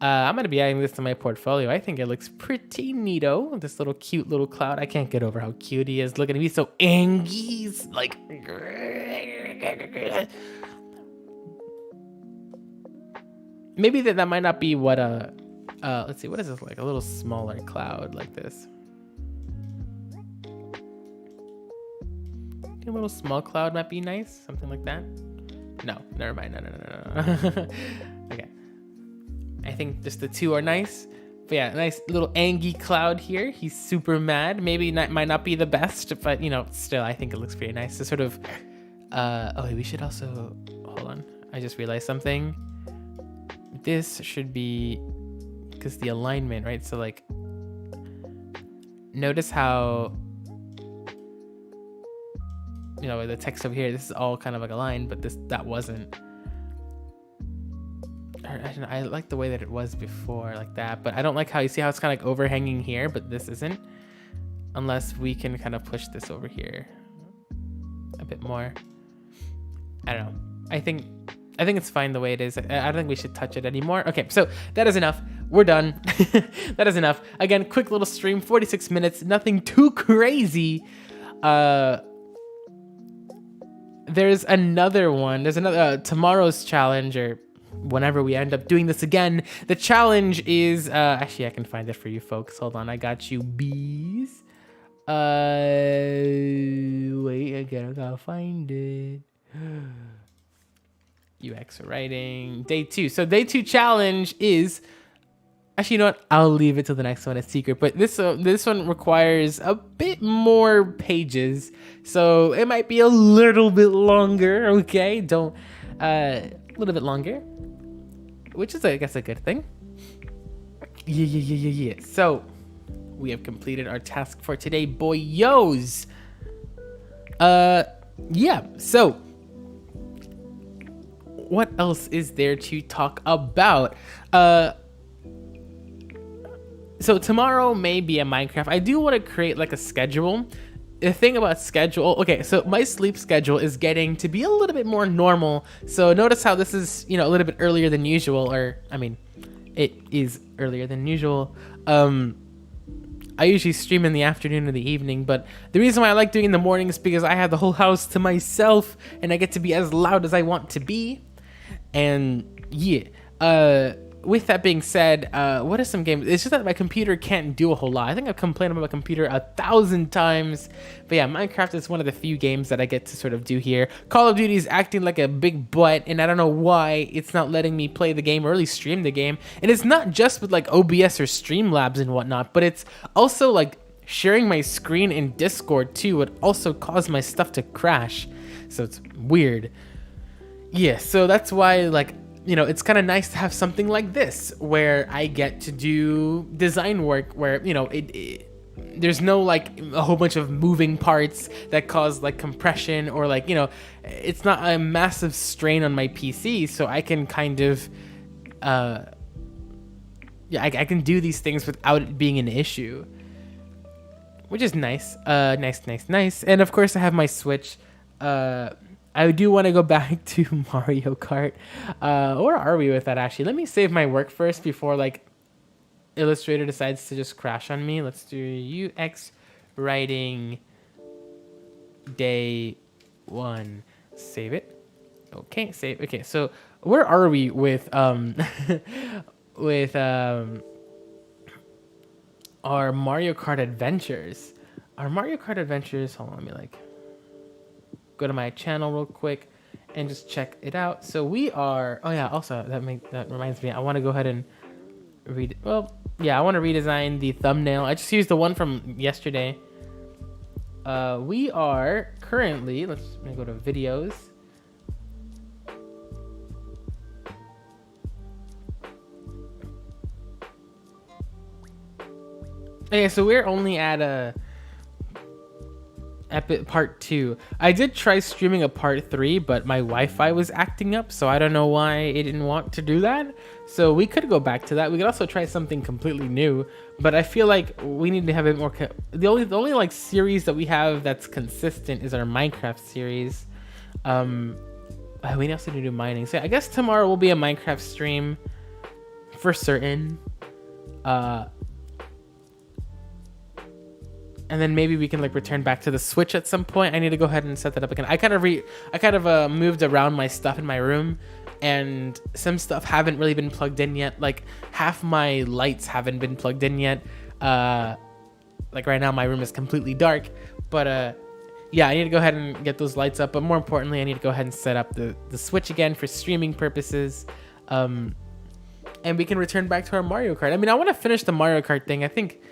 I'm going to be adding this to my portfolio. I think it looks pretty neato. This little cute little cloud. I can't get over how cute he is. Look at him. He's so angry. Like, maybe that might not be what let's see, what is this like? A little smaller cloud like this. A little small cloud might be nice, something like that. No, never mind. No. Okay. I think just the two are nice. But yeah, nice little angry cloud here. He's super mad. Maybe might not be the best, but you know, still I think it looks pretty nice. So sort of oh, we should also hold on. I just realized something. This should be because the alignment, right? So like notice how, you know, the text over here, this is all kind of like aligned, but that wasn't. I like the way that it was before, like that, but I don't like how you see how it's kind of like overhanging here, but this isn't, unless we can kind of push this over here a bit more. I don't know. I think it's fine the way it is. I don't think we should touch it anymore. Okay, so that is enough. We're done. That is enough. Again, quick little stream, 46 minutes, nothing too crazy. There's another one. There's another tomorrow's challenge, or whenever we end up doing this again. The challenge is actually I can find it for you folks. Hold on, I got you bees. Wait again, I gotta find it. UX writing day 2. So day 2 challenge is actually, you know what? I'll leave it till the next one. It's secret, but this one requires a bit more pages, so it might be a little bit longer. Okay, a little bit longer, which is I guess a good thing. Yeah. So we have completed our task for today, boyos. Yeah. So what else is there to talk about? So tomorrow may be a Minecraft. I do want to create like a schedule. The thing about schedule, okay, so my sleep schedule is getting to be a little bit more normal. So notice how this is, you know, a little bit earlier than usual, or I mean, it is earlier than usual. I usually stream in the afternoon or the evening, but the reason why I like doing in the morning is because I have the whole house to myself and I get to be as loud as I want to be. And yeah, with that being said, what are some games? It's just that my computer can't do a whole lot. I think I've complained about my computer 1,000 times. But yeah, Minecraft is one of the few games that I get to sort of do here. Call of Duty is acting like a big butt, and I don't know why it's not letting me play the game or really stream the game. And it's not just with like OBS or Streamlabs and whatnot, but it's also like sharing my screen in Discord too would also cause my stuff to crash. So it's weird. Yeah, so that's why, like, you know, it's kind of nice to have something like this where I get to do design work where, you know, there's no like a whole bunch of moving parts that cause like compression or like, you know, it's not a massive strain on my PC. So I can kind of, I can do these things without it being an issue, which is nice. Nice. And of course I have my Switch. I do want to go back to Mario Kart. Where are we with that, actually? Let me save my work first before, like, Illustrator decides to just crash on me. Let's do UX writing day 1. Save it. Okay, save. Okay, so where are we with, with, our Mario Kart adventures? Our Mario Kart adventures, hold on, let me, like, go to my channel real quick and just check it out. So we are, oh yeah, also that reminds me, I want to go ahead and I want to redesign the thumbnail. I just used the one from yesterday. We are currently, let me go to videos. Okay, so we're only at part 2. I did try streaming a part 3, but my Wi-Fi was acting up, so I don't know why it didn't want to do that. So we could go back to that. We could also try something completely new, but I feel like we need to have it more. The only like series that we have that's consistent is our Minecraft series. We also need to do mining. So I guess tomorrow will be a Minecraft stream for certain. And then maybe we can like return back to the Switch at some point. I need to go ahead and set that up again. I kind of moved around my stuff in my room, and some stuff haven't really been plugged in yet. Like half my lights haven't been plugged in yet. Like right now my room is completely dark, but yeah, I need to go ahead and get those lights up. But more importantly, I need to go ahead and set up the Switch again for streaming purposes. And we can return back to our Mario Kart. I mean, I want to finish the Mario Kart thing. I think,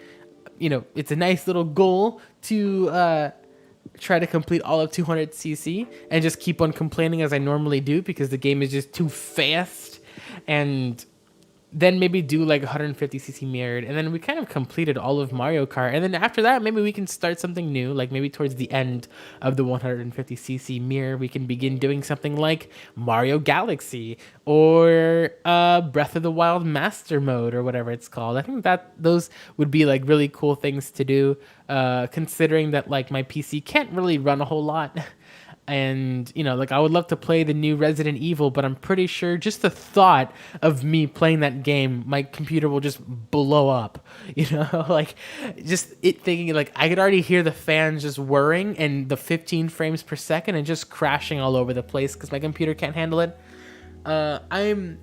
it's a nice little goal to try to complete all of 200cc and just keep on complaining as I normally do because the game is just too fast, and then maybe do like 150cc mirrored, and then we kind of completed all of Mario Kart, and then after that maybe we can start something new. Like maybe towards the end of the 150cc mirror we can begin doing something like Mario Galaxy or Breath of the Wild Master Mode or whatever it's called. I think that those would be like really cool things to do, considering that like my PC can't really run a whole lot. And, like I would love to play the new Resident Evil, but I'm pretty sure just the thought of me playing that game, my computer will just blow up, like just it thinking like I could already hear the fans just whirring and the 15 frames per second and just crashing all over the place because my computer can't handle it. And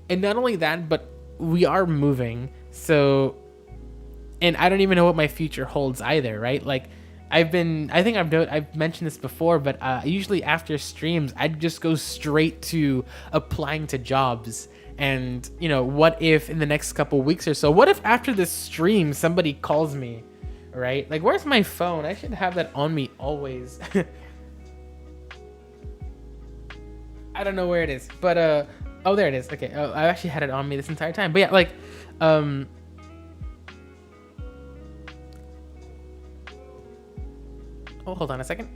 not only that, but we are moving. So, and I don't even know what my future holds either, right? Like, I've mentioned this before, but usually after streams, I'd just go straight to applying to jobs. And, what if in the next couple weeks or so, what if after this stream, somebody calls me, right? Like, where's my phone? I should have that on me always. I don't know where it is, but, oh, there it is. Okay. Oh, I actually had it on me this entire time, but yeah, like, oh, hold on a second.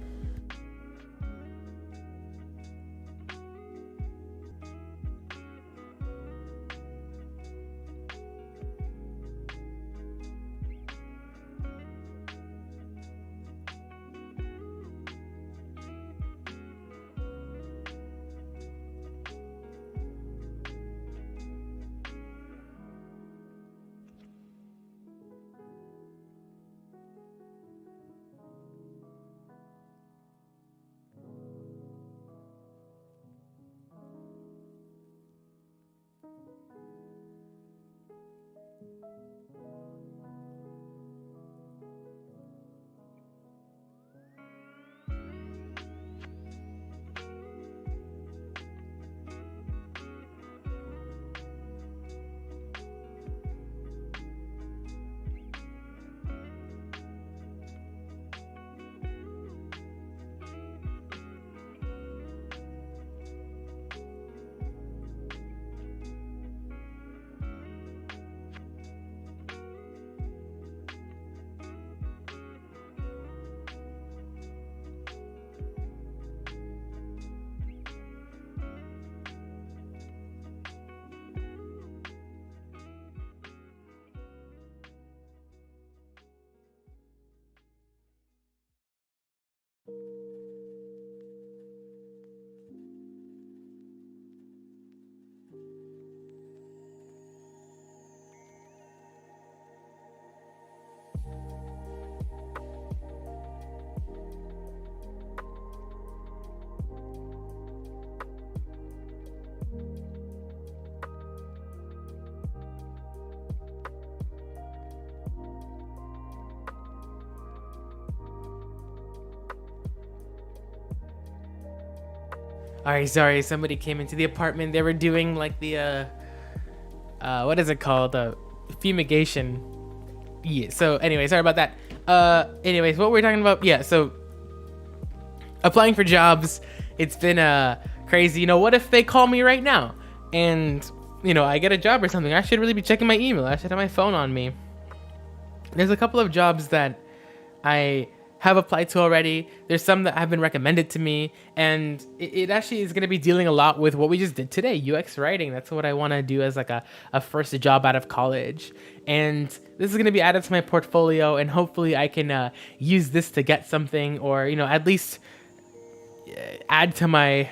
Alright, sorry, somebody came into the apartment. They were doing like the what is it called? Fumigation. Yeah, so anyway, sorry about that. Anyways, what we're talking about, yeah, so applying for jobs, it's been crazy. What if they call me right now and I get a job or something? I should really be checking my email. I should have my phone on me. There's a couple of jobs that I have applied to already. There's some that have been recommended to me, and it actually is going to be dealing a lot with what we just did today, UX writing. That's what I want to do as like a first job out of college. And this is going to be added to my portfolio, and hopefully I can use this to get something, or, you know, at least add to my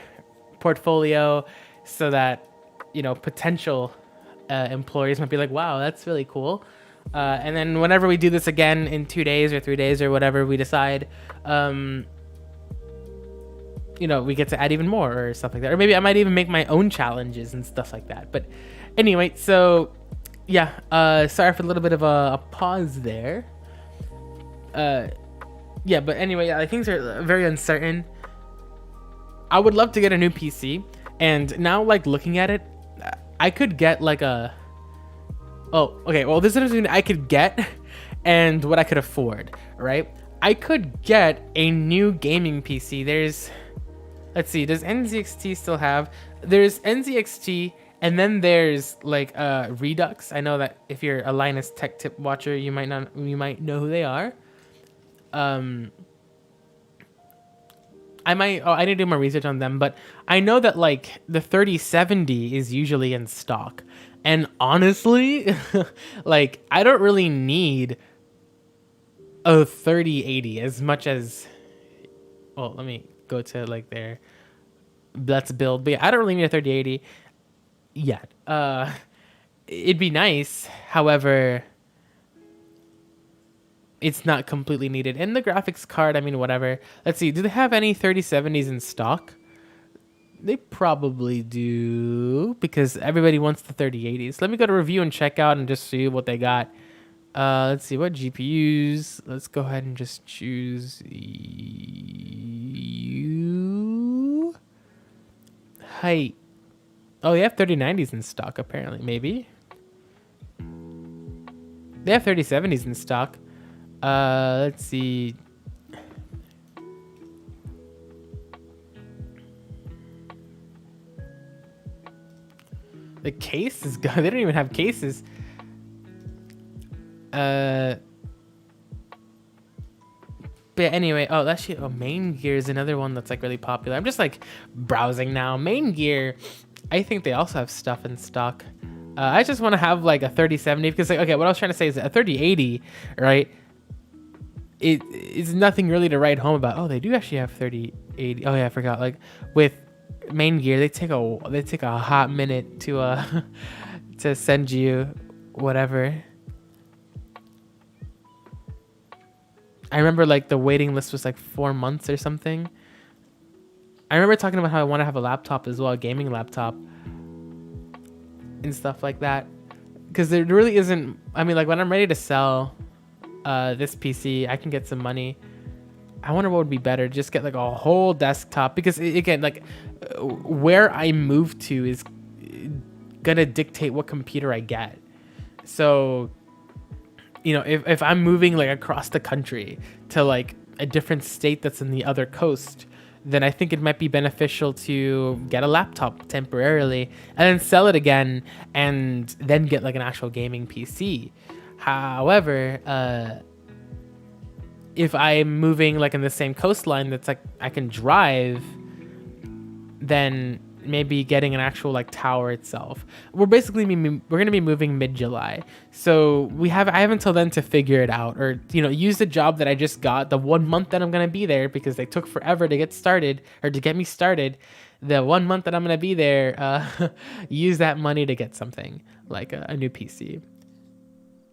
portfolio so that, you know, potential employers might be like, wow, that's really cool. And then whenever we do this again in 2 days or 3 days or whatever we decide, you know, we get to add even more or stuff like that. Or maybe I might even make my own challenges and stuff like that. But anyway, so yeah, sorry for a little bit of a pause there. Yeah, but anyway, yeah, things are very uncertain. I would love to get a new PC, and now, like, looking at it, I could get like a... Oh, okay, well, this is something I could get and what I could afford, right? I could get a new gaming PC. There's... Let's see, does NZXT still have... There's NZXT, and then there's, like, Redux. I know that if you're a Linus Tech Tip watcher, you might know who they are. I need to do more research on them, but I know that, like, the 3070 is usually in stock. And honestly, like, I don't really need a 3080 as much as... Well, let me go to, like, their Let's Build. But yeah, I don't really need a 3080 yet. It'd be nice, however... It's not completely needed. And the graphics card, I mean, whatever. Let's see, do they have any 3070s in stock? They probably do, because everybody wants the 3080s. Let me go to review and check out and just see what they got. Let's see, what GPUs? Let's go ahead and just choose you. Height. Oh, they have 3090s in stock, apparently. Maybe. They have 3070s in stock. Let's see. The case is good. They don't even have cases. But anyway, Main Gear is another one that's like really popular. I'm just like browsing now. Main Gear, I think they also have stuff in stock. I just want to have like a 3070 because, like, okay, what I was trying to say is a 3080, right? It is nothing really to write home about. Oh, they do actually have 3080. Oh yeah, I forgot. Like with Main Gear, they take a hot minute to to send you whatever. I remember like the waiting list was like 4 months or something. I remember talking about how I want to have a laptop as well, a gaming laptop and stuff like that. Because there really isn't. I mean, like when I'm ready to sell this PC, I can get some money. I wonder what would be better. Just get like a whole desktop, because again, like where I move to is gonna dictate what computer I get. So, you know, if I'm moving like across the country to like a different state that's in the other coast, then I think it might be beneficial to get a laptop temporarily and then sell it again and then get like an actual gaming PC. However, if I'm moving like in the same coastline that's like I can drive, then maybe getting an actual like tower itself. We're gonna be moving mid-July, so I have until then to figure it out, or, you know, use the job that I just got, the 1 month that I'm gonna be there, because they took forever to get started or to get me started. The 1 month that I'm gonna be there, use that money to get something like a new PC.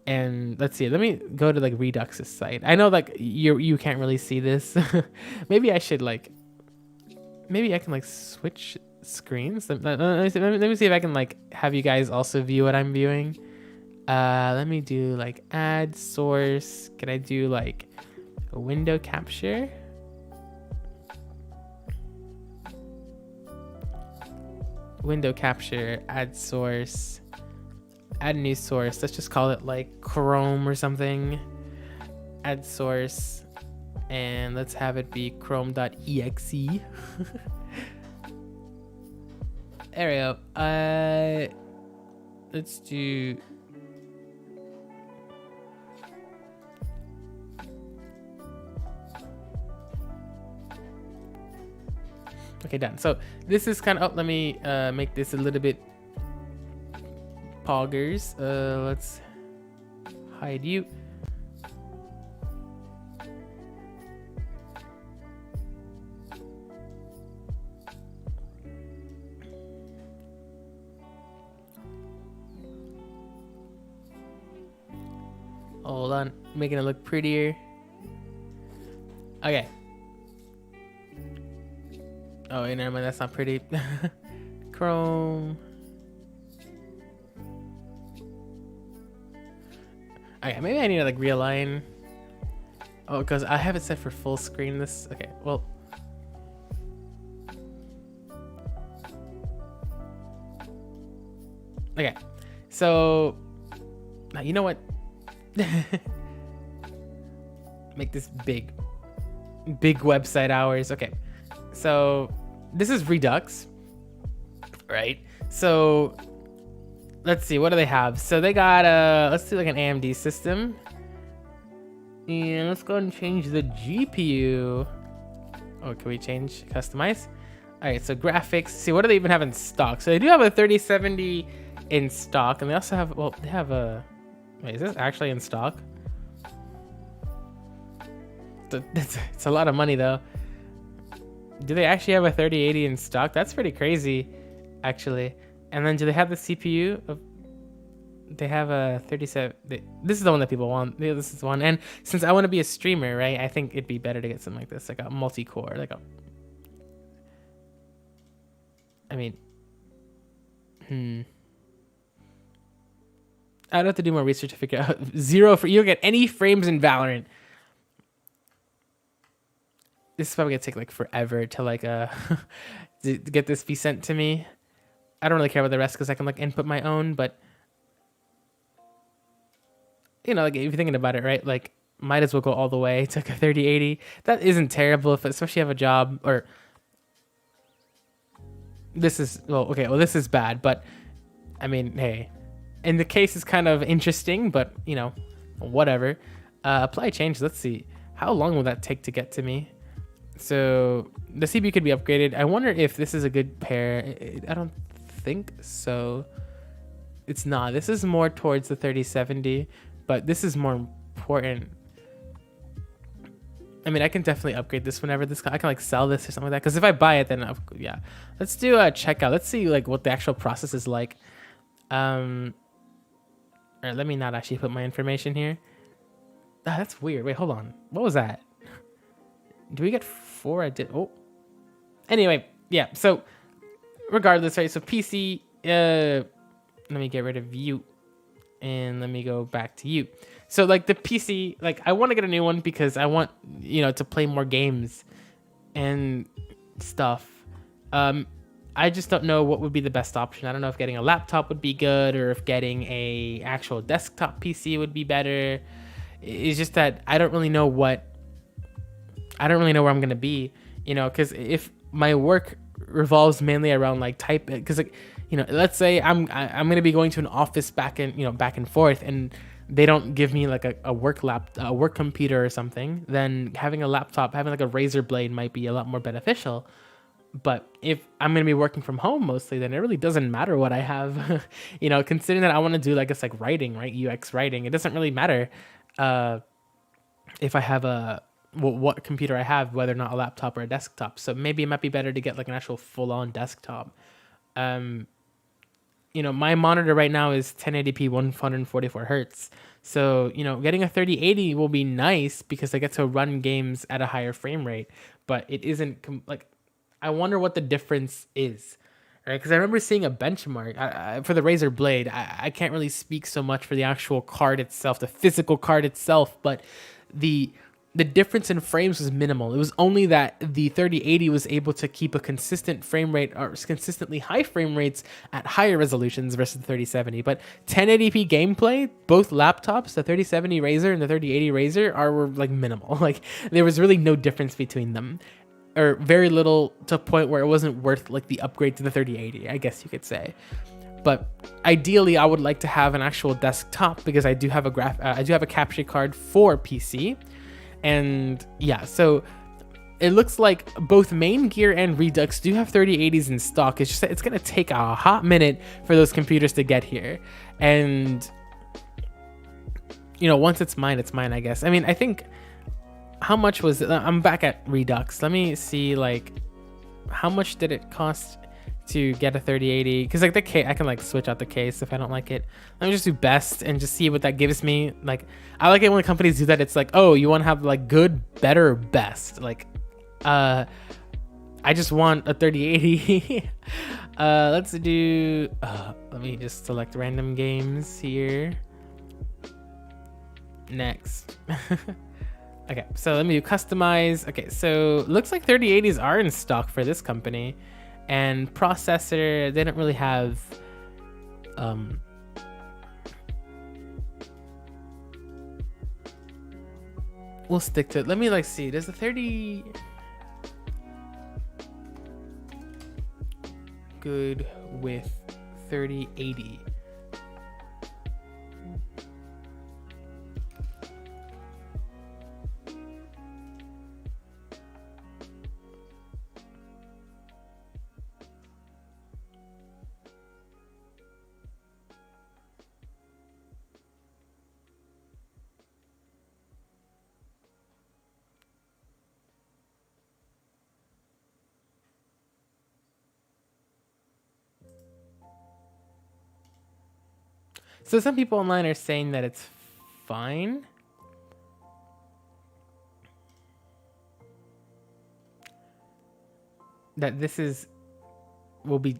And let's see, let me go to like Redux's site. I know like you can't really see this. Maybe I should like, maybe I can like switch screens. Let me see if I can like have you guys also view what I'm viewing. Let me do like add source. Can I do like a window capture? Window capture, add source. Add a new source. Let's just call it like Chrome or something. Add source, and let's have it be chrome.exe. There we go. Let's do. Okay, done. So this is kind of, let me make this a little bit poggers. Let's hide you. Hold on, making it look prettier. Okay. Oh, wait, never mind, that's not pretty. Chrome. Okay, maybe I need to like realign. Oh, because I have it set for full screen. This, okay, well. Okay, so now you know what? Make this big website hours. Okay, so this is Redux, right? So let's see, what do they have? So they got let's do like an AMD system, and let's go ahead and change the GPU. Oh, can we change customize? All right, so graphics. See, what do they even have in stock? So they do have a 3070 in stock, and they also have, well, they have a, wait, is this actually in stock? It's a lot of money though. Do they actually have a 3080 in stock? That's pretty crazy, actually. And then do they have the CPU? They have a 37. This is the one that people want. This is the one. And since I want to be a streamer, right? I think it'd be better to get something like this, like a multi-core, like a. I mean, I'd have to do more research to figure out. Zero for, you don't get any frames in Valorant. This is probably gonna take like forever to like to get this be sent to me. I don't really care about the rest because I can like input my own, but you know, like if you're thinking about it, right? Like might as well go all the way to like a 3080. That isn't terrible if especially have a job, or this is, well, okay, well this is bad, but I mean, hey, and the case is kind of interesting, but you know, whatever. Apply change. Let's see, how long will that take to get to me? So the CPU could be upgraded. I wonder if this is a good pair. I don't think so. It's not. This is more towards the 3070, but this is more important. I mean, I can definitely upgrade this whenever this, I can like sell this or something like that. Because if I buy it, then yeah. Let's do a checkout. Let's see like what the actual process is like. All right, let me not actually put my information here. Ah, that's weird. Wait, hold on. What was that? Do we get 4? I did. Oh. Anyway, yeah. So regardless, right? So PC. Let me get rid of you, and let me go back to you. So like the PC, like I want to get a new one because I want, you know, to play more games and stuff. I just don't know what would be the best option. I don't know if getting a laptop would be good or if getting a actual desktop PC would be better. It's just that I don't really know where I'm gonna be, you know, because if my work revolves mainly around like type, because like, you know, let's say I'm gonna be going to an office back and forth, and they don't give me like a work computer or something, then having a laptop, having like a Razer Blade might be a lot more beneficial. But if I'm going to be working from home mostly, then it really doesn't matter what I have, you know, considering that I want to do like, it's like writing, right? UX writing. It doesn't really matter if I have what computer I have, whether or not a laptop or a desktop. So maybe it might be better to get like an actual full on desktop. You know, my monitor right now is 1080p 144 hertz. So, you know, getting a 3080 will be nice because I get to run games at a higher frame rate, but it isn't like, I wonder what the difference is, right? Because I remember seeing a benchmark for the Razer Blade. I can't really speak so much for the actual card itself, the physical card itself, but the difference in frames was minimal. It was only that the 3080 was able to keep a consistent frame rate or consistently high frame rates at higher resolutions versus the 3070. But 1080p gameplay, both laptops, the 3070 Razer and the 3080 Razer, were like minimal. Like there was really no difference between them, or very little, to a point where it wasn't worth like the upgrade to the 3080, I guess you could say. But ideally, I would like to have an actual desktop because I do have a capture card for PC. And yeah, so it looks like both Main Gear and Redux do have 3080s in stock. It's just that it's gonna take a hot minute for those computers to get here. And once it's mine, I guess. I mean, I think, how much was it? I'm back at Redux. Let me see, like, how much did it cost to get a 3080? Because like the case, I can like switch out the case if I don't like it. Let me just do best and just see what that gives me. Like, I like it when the companies do that. It's like, oh, you want to have like good, better, best. Like, I just want a 3080. Let's do, let me just select random games here. Next. Okay, so let me do customize. Okay, so looks like 3080s are in stock for this company. And processor, they don't really have we'll stick to it. Let me like see, there's a 30 good with 3080. So some people online are saying that it's fine. That this will be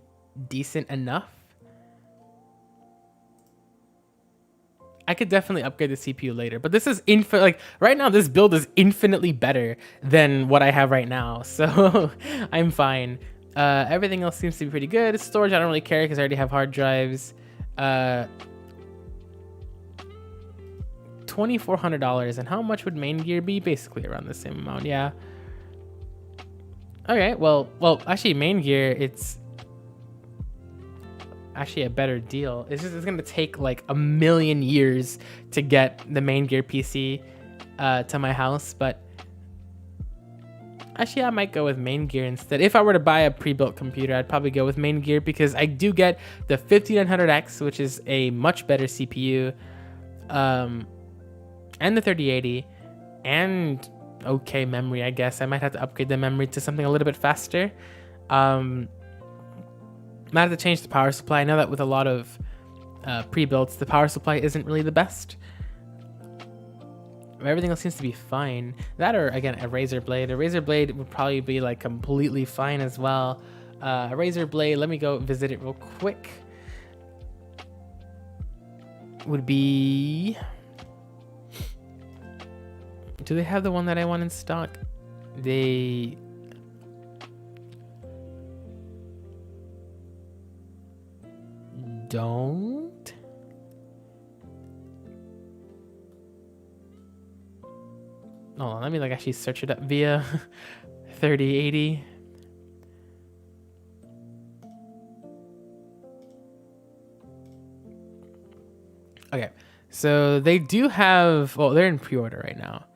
decent enough. I could definitely upgrade the CPU later, but this is like right now this build is infinitely better than what I have right now. So I'm fine. Everything else seems to be pretty good. Storage, I don't really care because I already have hard drives. $2,400, and how much would Main Gear be? Basically around the same amount. Yeah. Okay, well, actually Main Gear, it's actually a better deal. It's gonna take like a million years to get the Main Gear PC to my house, but actually I might go with Main Gear instead. If I were to buy a pre-built computer, I'd probably go with Main Gear because I do get the 5900X, which is a much better CPU, and the 3080, and okay memory. I guess I might have to upgrade the memory to something a little bit faster. Might have to change the power supply. I know that with a lot of pre-builts, the power supply isn't really the best. Everything else seems to be fine. That, or again, a Razer Blade. A Razer Blade would probably be like completely fine as well. A Razer Blade, let me go visit it real quick. Would be... Do they have the one that I want in stock? They... don't? Hold on, let me like actually search it up via 3080. Okay, so they do have, well, they're in pre-order right now.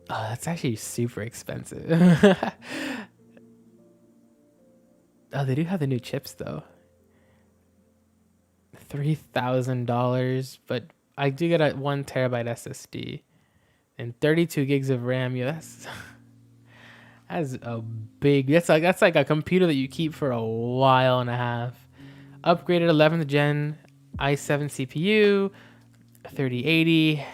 Oh, that's actually super expensive. Oh, they do have the new chips though. $3,000, but I do get a 1 terabyte SSD and 32 gigs of RAM. Yeah, that's a big. That's like a computer that you keep for a while and a half. Upgraded 11th gen i7 CPU, 3080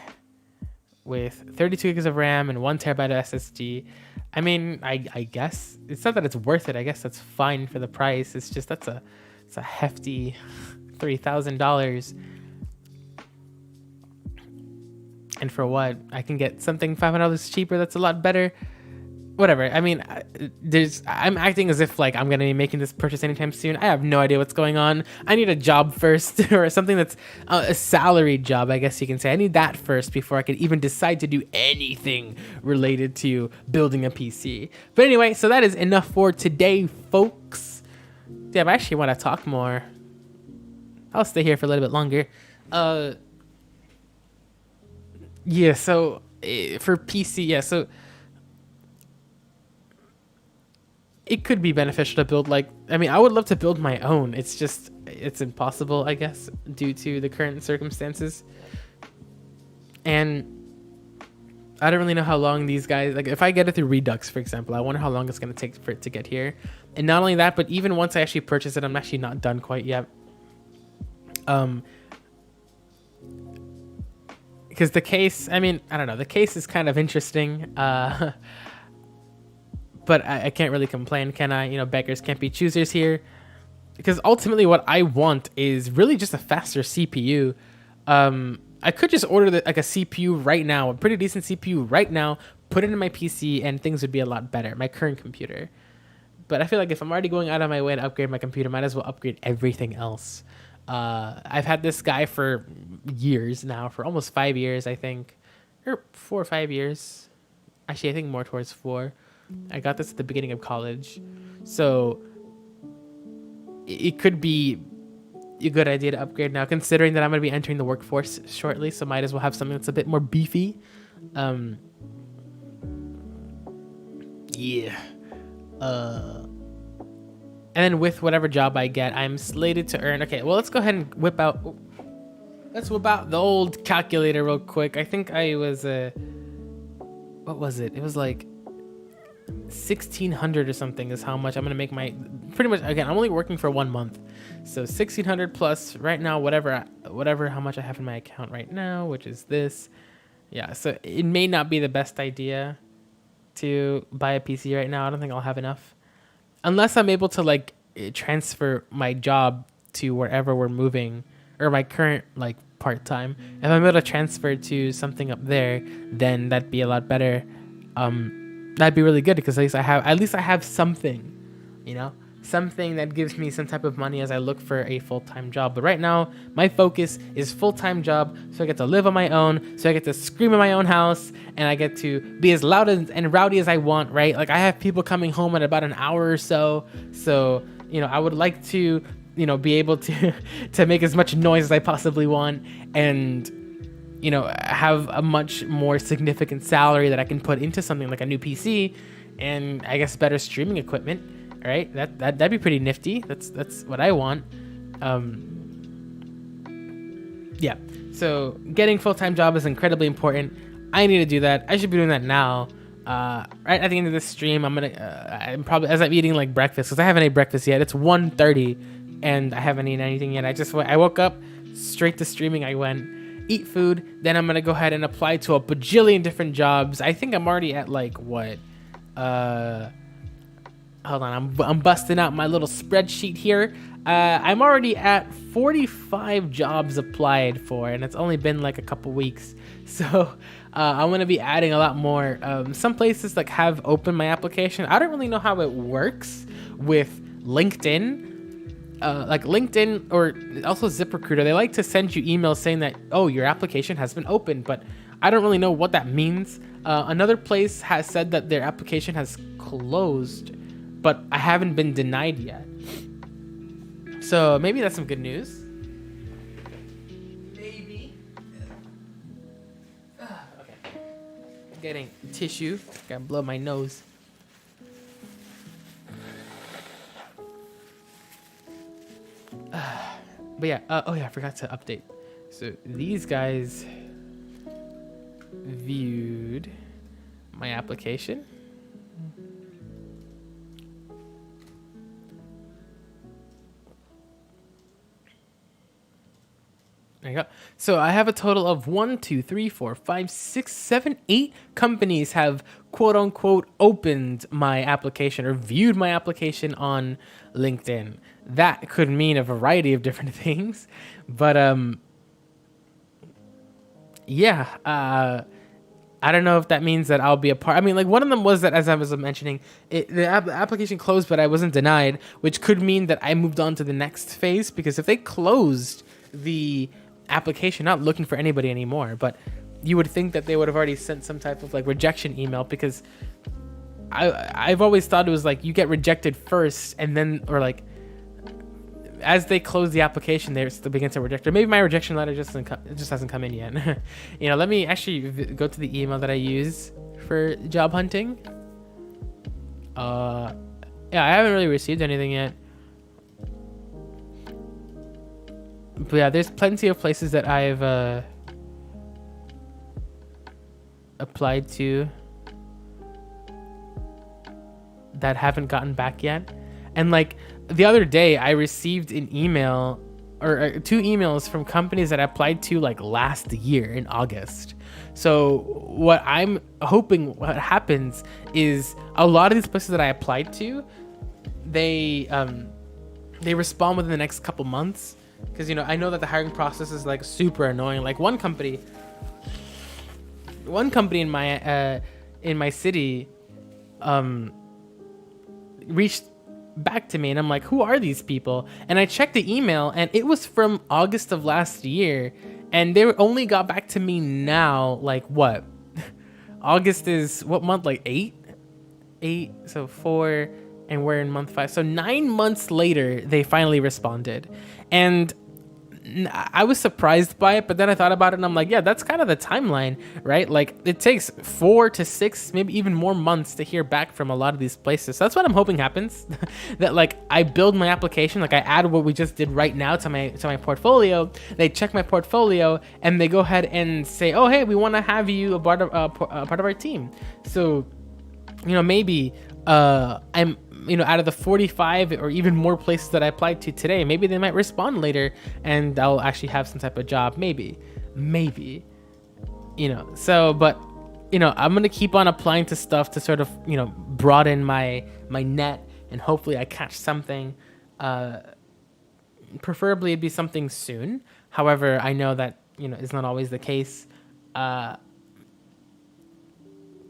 with 32 gigs of RAM and 1 terabyte of SSD. I mean, I guess it's not that it's worth it. I guess that's fine for the price. It's just it's a hefty $3,000. And for what? I can get something $500 cheaper that's a lot better. Whatever. I mean, I'm acting as if like I'm gonna be making this purchase anytime soon. I have no idea what's going on. I need a job first, or something that's a salaried job, I guess you can say. I need that first before I could even decide to do anything related to building a PC. But anyway, so that is enough for today, folks. Yeah, I actually want to talk more. I'll stay here for a little bit longer. Yeah, so for PC, yeah, so it could be beneficial to build, like, I mean, I would love to build my own. It's just, it's impossible, I guess, due to the current circumstances. And I don't really know how long these guys, like if I get it through Redux, for example, I wonder how long it's going to take for it to get here. And not only that, but even once I actually purchase it, I'm actually not done quite yet. Because the case, I mean, I don't know, the case is kind of interesting. But I can't really complain, can I? You know, beggars can't be choosers here. Because ultimately what I want is really just a faster CPU. I could just order like a CPU right now, a pretty decent CPU right now, put it in my PC, and things would be a lot better, my current computer. But I feel like if I'm already going out of my way to upgrade my computer, might as well upgrade everything else. I've had this guy for years now, for almost 5 years, I think, or 4 or 5 years. Actually, I think more towards 4. I got this at the beginning of college, so it could be a good idea to upgrade now, considering that I'm going to be entering the workforce shortly, so might as well have something that's a bit more beefy. Yeah. And then with whatever job I get, I'm slated to earn. Okay, well, let's go ahead and whip out the old calculator real quick. I think I was what was it? It was like 1,600 or something is how much I'm gonna make my, pretty much, again, I'm only working for 1 month, so 1,600 plus right now, whatever how much I have in my account right now, which is this. Yeah, so it may not be the best idea to buy a PC right now. I don't think I'll have enough unless I'm able to like transfer my job to wherever we're moving, or my current like part-time. If I'm able to transfer to something up there, then that'd be a lot better. That'd be really good, because at least I have something, you know, something that gives me some type of money as I look for a full-time job. But right now, my focus is full-time job, so I get to live on my own, so I get to scream in my own house, and I get to be as loud and rowdy as I want, right? Like, I have people coming home in about an hour or so, you know, I would like to, you know, be able to to make as much noise as I possibly want, and, you know, have a much more significant salary that I can put into something like a new PC and, I guess, better streaming equipment. Right, that'd be pretty nifty. That's what I want. Yeah. So getting full-time job is incredibly important. I need to do that. I should be doing that now. Right at the end of this stream, I'm probably, as I'm eating like breakfast, because I haven't ate breakfast yet. It's 1:30, and I haven't eaten anything yet. I woke up, straight to streaming. I went, eat food, then I'm gonna go ahead and apply to a bajillion different jobs. I think I'm already at like what? Hold on, I'm busting out my little spreadsheet here. I'm already at 45 jobs applied for, and it's only been like a couple weeks. So I'm going to be adding a lot more. Some places like have opened my application. I don't really know how it works with LinkedIn. Like LinkedIn or also ZipRecruiter, they like to send you emails saying that, oh, your application has been opened, but I don't really know what that means. Another place has said that their application has closed, but I haven't been denied yet. So maybe that's some good news. Maybe. Okay. Getting tissue. Gotta blow my nose. But yeah. Oh yeah, I forgot to update. So these guys viewed my application. There you go. So I have a total of 1, 2, 3, 4, 5, 6, 7, 8 companies have quote unquote opened my application or viewed my application on LinkedIn. That could mean a variety of different things, but yeah. I don't know if that means that I'll be a part. I mean, like one of them was that, as I was mentioning, the application closed, but I wasn't denied, which could mean that I moved on to the next phase, because if they closed the application, not looking for anybody anymore, but you would think that they would have already sent some type of like rejection email, because I've always thought it was like you get rejected first, and then, or like as they close the application, they begin to reject. Or maybe my rejection letter just hasn't come in yet. You know, let me actually go to the email that I use for job hunting. Yeah, I haven't really received anything yet. But yeah, there's plenty of places that I've applied to that haven't gotten back yet. And like the other day, I received an email or 2 emails from companies that I applied to like last year in August. So what I'm hoping what happens is a lot of these places that I applied to, they respond within the next couple months, because you know I know that the hiring process is like super annoying. Like one company in my city reached back to me, and I'm like, who are these people? And I checked the email, and it was from August of last year, and they only got back to me now. Like what? August is what month? Like eight, so 4, and we're in month 5. So 9 months later, they finally responded, and I was surprised by it, but then I thought about it and I'm like, yeah, that's kind of the timeline, right? Like it takes 4 to 6, maybe even more months to hear back from a lot of these places. So that's what I'm hoping happens. That like I build my application, like I add what we just did right now to my portfolio. They check my portfolio and they go ahead and say, oh, hey, we want to have you a part of our team. So, you know, maybe I'm, you know, out of the 45 or even more places that I applied to today, maybe they might respond later and I'll actually have some type of job. Maybe, you know, so, but, you know, I'm going to keep on applying to stuff to sort of, you know, broaden my net, and hopefully I catch something. Preferably it'd be something soon. However, I know that, you know, it's not always the case.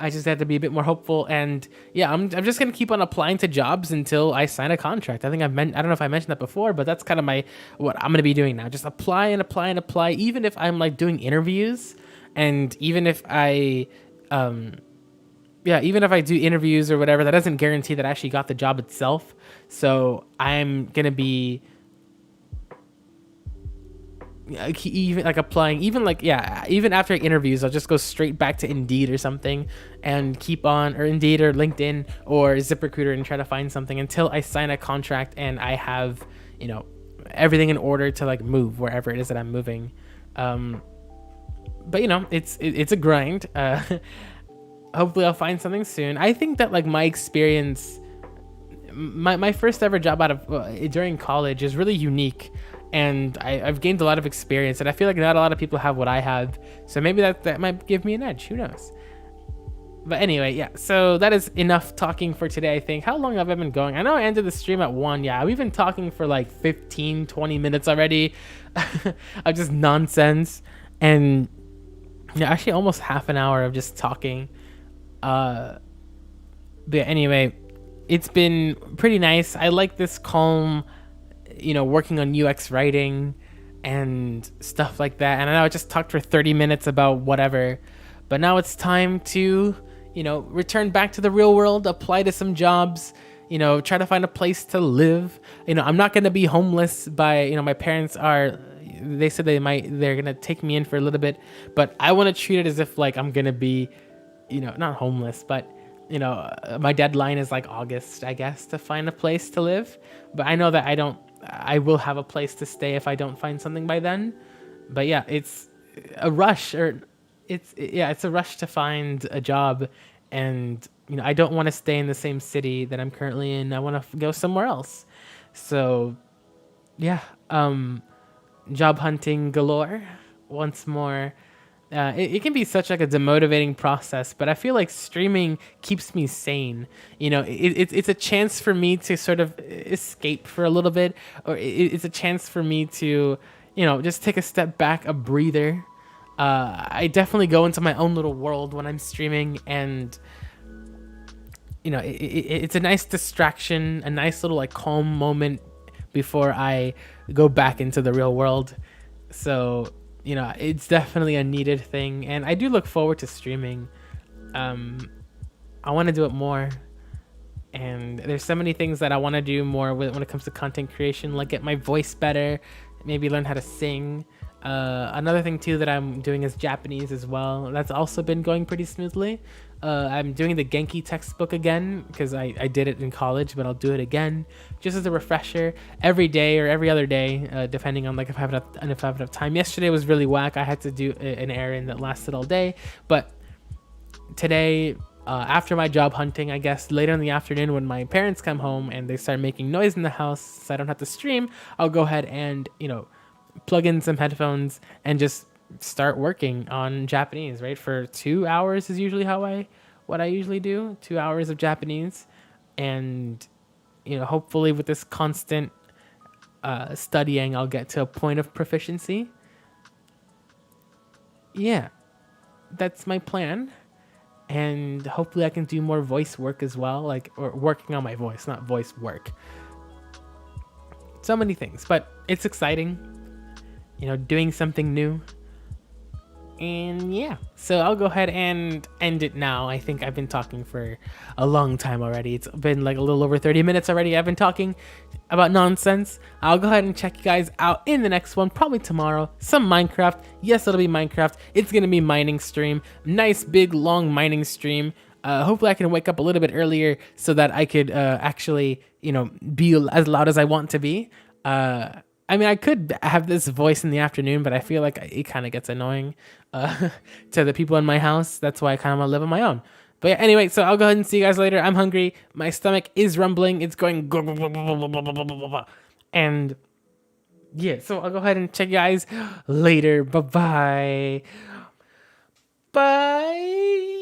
I just had to be a bit more hopeful, and yeah, I'm just gonna keep on applying to jobs until I sign a contract. I think I don't know if I mentioned that before, but that's kind of what I'm gonna be doing now. Just apply and apply and apply, even if I'm like doing interviews, and even if I do interviews or whatever, that doesn't guarantee that I actually got the job itself. So I'm gonna be even like applying, even after interviews, I'll just go straight back to Indeed or something and keep on, or Indeed or LinkedIn or ZipRecruiter, and try to find something until I sign a contract and I have, you know, everything in order to like move wherever it is that I'm moving. But you know, it's a grind. Hopefully I'll find something soon. I think that like my experience, my first ever job out of during college is really unique. And I've gained a lot of experience, and I feel like not a lot of people have what I have. So maybe that might give me an edge. Who knows? But anyway, yeah. So that is enough talking for today, I think. How long have I been going? I know I ended the stream at 1. Yeah, we've been talking for like 15, 20 minutes already of just nonsense. And yeah, actually almost half an hour of just talking. But yeah, anyway, it's been pretty nice. I like this calm, you know, working on UX writing and stuff like that. And I know I just talked for 30 minutes about whatever, but now it's time to, you know, return back to the real world, apply to some jobs, you know, try to find a place to live. You know, I'm not going to be homeless by, you know, my parents they said they're going to take me in for a little bit, but I want to treat it as if like I'm going to be, you know, not homeless, but you know, my deadline is like August, I guess, to find a place to live. But I know that I will have a place to stay if I don't find something by then. But yeah, it's a rush, it's a rush to find a job. And, you know, I don't want to stay in the same city that I'm currently in. I want to go somewhere else. So yeah, job hunting galore once more. It can be such like a demotivating process, but I feel like streaming keeps me sane. You know, it's a chance for me to sort of escape for a little bit, or it's a chance for me to, you know, just take a step back, a breather. I definitely go into my own little world when I'm streaming, and you know, it's a nice distraction, a nice little like calm moment before I go back into the real world. So, you know, it's definitely a needed thing, and I do look forward to streaming. I want to do it more, and there's so many things that I want to do more when it comes to content creation, like get my voice better, maybe learn how to sing, Another thing too that I'm doing is Japanese as well. That's also been going pretty smoothly. I'm doing the Genki textbook again because I did it in college, but I'll do it again just as a refresher every day or every other day, depending on like if I have enough time. Yesterday was really whack. I had to do an errand that lasted all day, but today, after my job hunting, I guess later in the afternoon when my parents come home and they start making noise in the house, so I don't have to stream, I'll go ahead and plug in some headphones and just start working on Japanese, right? For 2 hours is usually what I usually do. 2 hours of Japanese, and hopefully with this constant studying, I'll get to a point of proficiency. Yeah, that's my plan, and hopefully I can do more voice work as well, or working on my voice, not voice work. So many things, but it's exciting. Doing something new. And yeah, so I'll go ahead and end it now. I think I've been talking for a long time already. It's been like a little over 30 minutes already. I've been talking about nonsense. I'll go ahead and check you guys out in the next one, probably tomorrow. Some Minecraft. Yes, it'll be Minecraft. It's going to be mining stream. Nice, big, long mining stream. Hopefully I can wake up a little bit earlier so that I could actually, be as loud as I want to be. I mean, I could have this voice in the afternoon, but I feel like it kind of gets annoying to the people in my house. That's why I kind of want to live on my own. But yeah, anyway, so I'll go ahead and see you guys later. I'm hungry. My stomach is rumbling. It's going... And yeah, so I'll go ahead and check you guys later. Bye-bye. Bye.